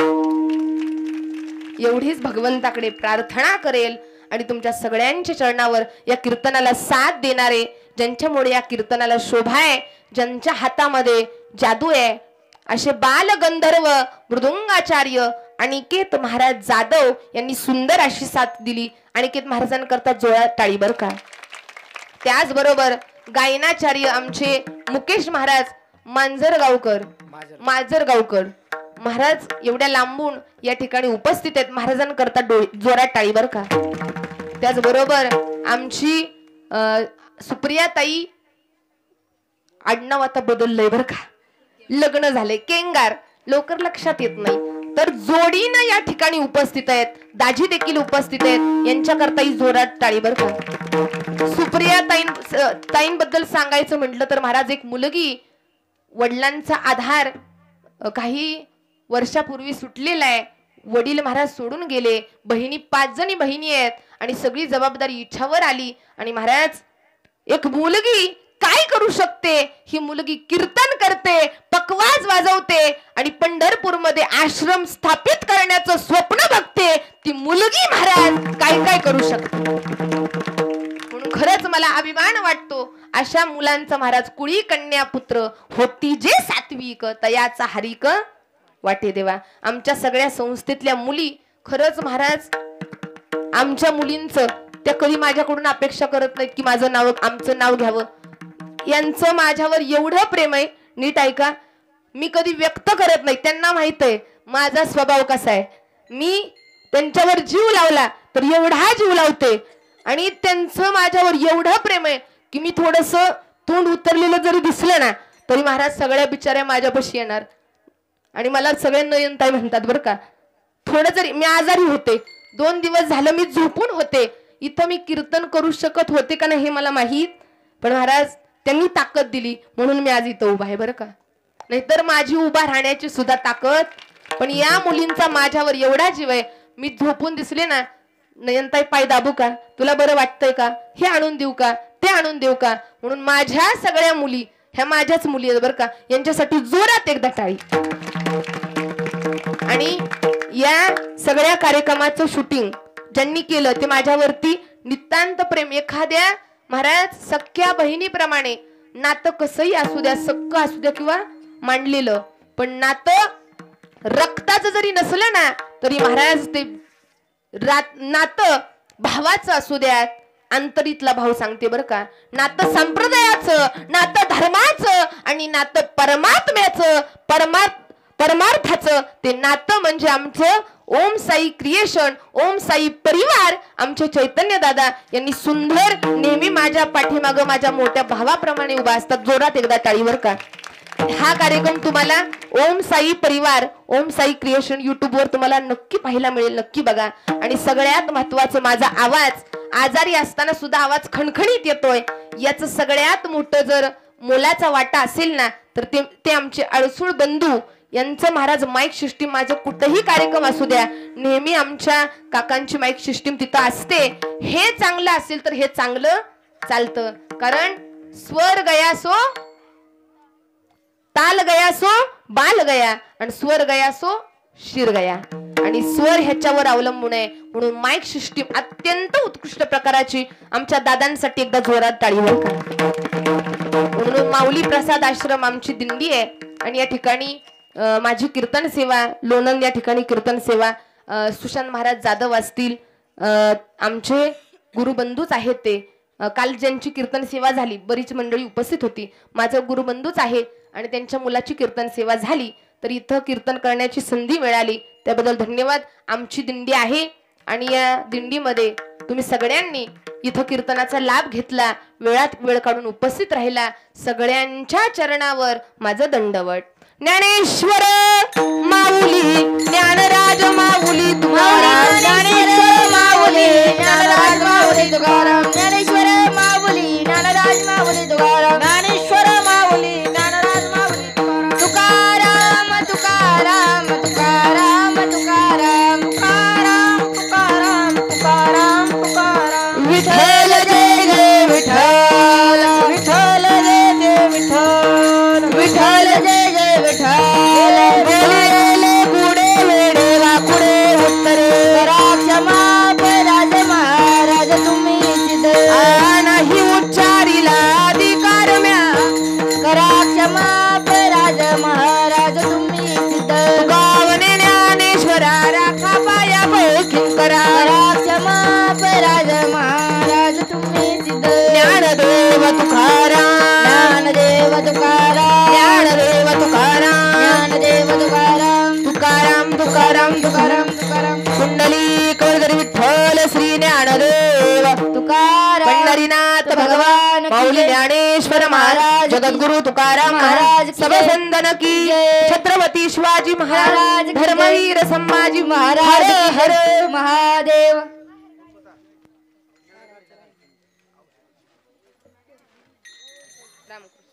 एवढीच भगवंताकडे प्रार्थना करेल. आणि तुमच्या सगळ्यांच्या चरणावर या कीर्तनाला साथ देणारे, ज्यांच्यामुळे या कीर्तनाला शोभा आहे, ज्यांच्या हातामध्ये जादू आहे, असे बालगंधर्व मृदुंगाचार्य अनिकेत महाराज जाधव यांनी सुंदर अशी साथ दिली. अनिकेत महाराजांकरता जोरात टाळी बर का. त्याचबरोबर गायनाचार्य आमचे मुकेश महाराज मांजरगावकर महाराज एवढ्या लांबून या ठिकाणी उपस्थित आहेत. महाराजांकरता जोरात टाळी बर का. त्याचबरोबर आमची सुप्रियाताई, आडनाव आता बदललंय बर का, लग्न झाले, केंगार, लवकर लक्षात येत नाही, तर जोडीनं या ठिकाणी उपस्थित आहेत. दाजी देखील उपस्थित आहेत. यांच्याकरताही जोरात टाळी बर का. सुप्रियाताईंबद्दल सांगायचं म्हटलं तर महाराज, एक मुलगी, वडिलांचा आधार काही वर्षापूर्वी सुटलेला आहे. वडील महाराज सोडून गेले. बहिणी 5 जणी बहिणी आहेत आणि सगळी जबाबदारी इच्छावर आली. आणि महाराज एक मुलगी काय करू शकते? ही मुलगी कीर्तन करते, पकवाज वाजवते आणि पंढरपूरमध्ये आश्रम स्थापित करण्याचं स्वप्न बघते. ती मुलगी महाराज काय काय करू शकते? म्हणून खरंच मला अभिमान वाटतो अशा मुलांचा. महाराज कुळी कन्या पुत्र होती जे सात्विक, तयाचा हरिक वाटे देवा. आमच्या सगळ्या संस्थेतल्या मुली खरंच महाराज, आमच्या मुलींचं त्या कधी माझ्याकडून अपेक्षा करत नाहीत की माझं नाव, आमचं नाव घ्यावं. यांचं माझ्यावर एवढं प्रेम आहे, नीट ऐका, मी कधी व्यक्त करत नाही. त्यांना माहित आहे माझा स्वभाव कसा आहे. मी त्यांच्यावर जीव लावला तर एवढा जीव लावते आणि त्यांचं माझ्यावर एवढं प्रेम आहे की मी थोडस तोंड उतरलेलं जरी दिसलं ना तरी महाराज सगळ्या बिचाऱ्या माझ्यापाशी येणार आणि मला सगळे नयनताई म्हणतात बरं का. थोडं जरी मी आजारी होते, 2 दिवस झालं मी झोपून होते, इथं मी कीर्तन करू शकत होते का नाही हे मला माहीत, पण महाराज त्यांनी ताकद दिली म्हणून मी आज इथं उभा आहे बरं का. नाहीतर माझी उभा राहण्याची सुद्धा ताकद, पण या मुलींचा माझ्यावर एवढा जीव आहे. मी झोपून दिसले ना, नयनताई पाय दाबू का, तुला बरं वाटतंय का, हे आणून देऊ का, ते आणून देऊ का, म्हणून माझ्या सगळ्या मुली ह्या माझ्याच मुली आहेत बरं का. यांच्यासाठी जोरात एकदा टाळी. आणि या सगळ्या कार्यक्रमाचं शूटिंग ज्यांनी केलं ते माझ्यावरती नितांत प्रेम. एखाद्या महाराज सख्या बहिणीप्रमाणे नातं कसंही असू द्या, सक्क असू द्या किंवा मांडलेलं, पण नातं रक्ताचं जरी नसलं ना तरी महाराज ते नातं भावाचं असू द्या, अंतरीतला भाव सांगते बरं का. नातं संप्रदायाचं, नातं धर्माचं आणि नातं परमात्म्याचं, परमार्थाचं ते नातं म्हणजे आमचं ओम साई क्रिएशन, ओम साई परिवार. आमचे चैतन्य दादा यांनी सुंदर नेहमी माझ्या पाठीमागं माझ्या मोठ्या भावाप्रमाणे उभा असतात. जोरात एकदा टाळीवर का. हा कार्यक्रम तुम्हाला ओम साई परिवार, ओम साई क्रिएशन युट्यूबवर तुम्हाला नक्की पाहायला मिळेल, नक्की बघा. आणि सगळ्यात महत्वाचं, माझा आवाज आजारी असताना सुद्धा आवाज खणखणीत येतोय, याचं सगळ्यात मोठं जर मोलाचा वाटा असेल ना तर ते आमचे अळसूळ बंधू यांचं महाराज माईक सिस्टीम. माझं कुठेही कार्यक्रम असू द्या नेहमी आमच्या काकांची माईक सिस्टीम तिथं असते. हे चांगलं असेल तर हे चांगलं चालतं, कारण स्वर गया सो ताल गया सो बाल गया आणि स्वर गया सो शिर गया, आणि स्वर ह्याच्यावर अवलंबून आहे. म्हणून माईक सिस्टीम अत्यंत उत्कृष्ट प्रकाराची. आमच्या दादांसाठी एकदा जोरात टाळीवर का. म्हणून माऊली प्रसाद आश्रम आमची दिंडी आहे आणि या ठिकाणी माझी कीर्तन सेवा, लोणंद या ठिकाणी कीर्तन सेवा सुशांत महाराज जाधव असतील, आमचे गुरुबंधूच आहेत ते. काल ज्यांची कीर्तन सेवा झाली बरीच मंडळी उपस्थित होती, माझं गुरुबंधूच आहे आणि त्यांच्या मुलाची कीर्तन सेवा झाली तर इथं कीर्तन करण्याची संधी मिळाली, त्याबद्दल धन्यवाद. आमची दिंडी आहे आणि या दिंडीमध्ये तुम्ही सगळ्यांनी इथं कीर्तनाचा लाभ घेतला, वेळात वेळ काढून उपस्थित राहिला, सगळ्यांच्या चरणावर माझं दंडवत. ज्ञानेश्वर माऊली, ज्ञानराज माऊली तुकाराम, ज्ञानेश्वर माऊली, ज्ञानराज माऊली तुकाराम, ज्ञानेश्वर माऊली, ज्ञानराज माऊली तुकाराम, ज्ञानेश्वर माऊली, ज्ञानराज माऊली तुकाराम, तुकाराम, तुकाराम, तुकाराम, तुकाराम, तुकाराम, तुकाराम, तुकाराम. विठ्ठल जय जय विठ्ठल, विठ्ठल जय जय विठ्ठल, विठ्ठल जय जय विठ्ठल. बोलेले पुढे वेडे वाकुडे उत्तरे, करा क्षमा राज महाराज तुम्ही सिद्ध, नाही उच्चारीला अधिकार म्या, करा क्षमा राज महाराज तुम्ही सिद्ध, गावने ज्ञानेश्वरा राखा पाया बोखीन करा. करा क्षमा राज महाराज तुम्ही सिद्ध, ज्ञानदेव तुकाराम, ज्ञानदेव तुकाराम, ज्ञानदेव तुकाराम, ज्ञानदेव तुकाराम, तुकाराम तुकाराम तुकाराम. तुकाराम, कुंडलिक वरदरी विठ्ठल श्री ज्ञानदेव तुकाराम, पंढरीनाथ भगवान माऊली ज्ञानेश्वर महाराज, जगद्गुरु तुकाराम महाराज, सबसंदन की छत्रपती शिवाजी महाराज, धर्मवीर संभाजी महाराज. हर हर महादेव. रामकृष्ण.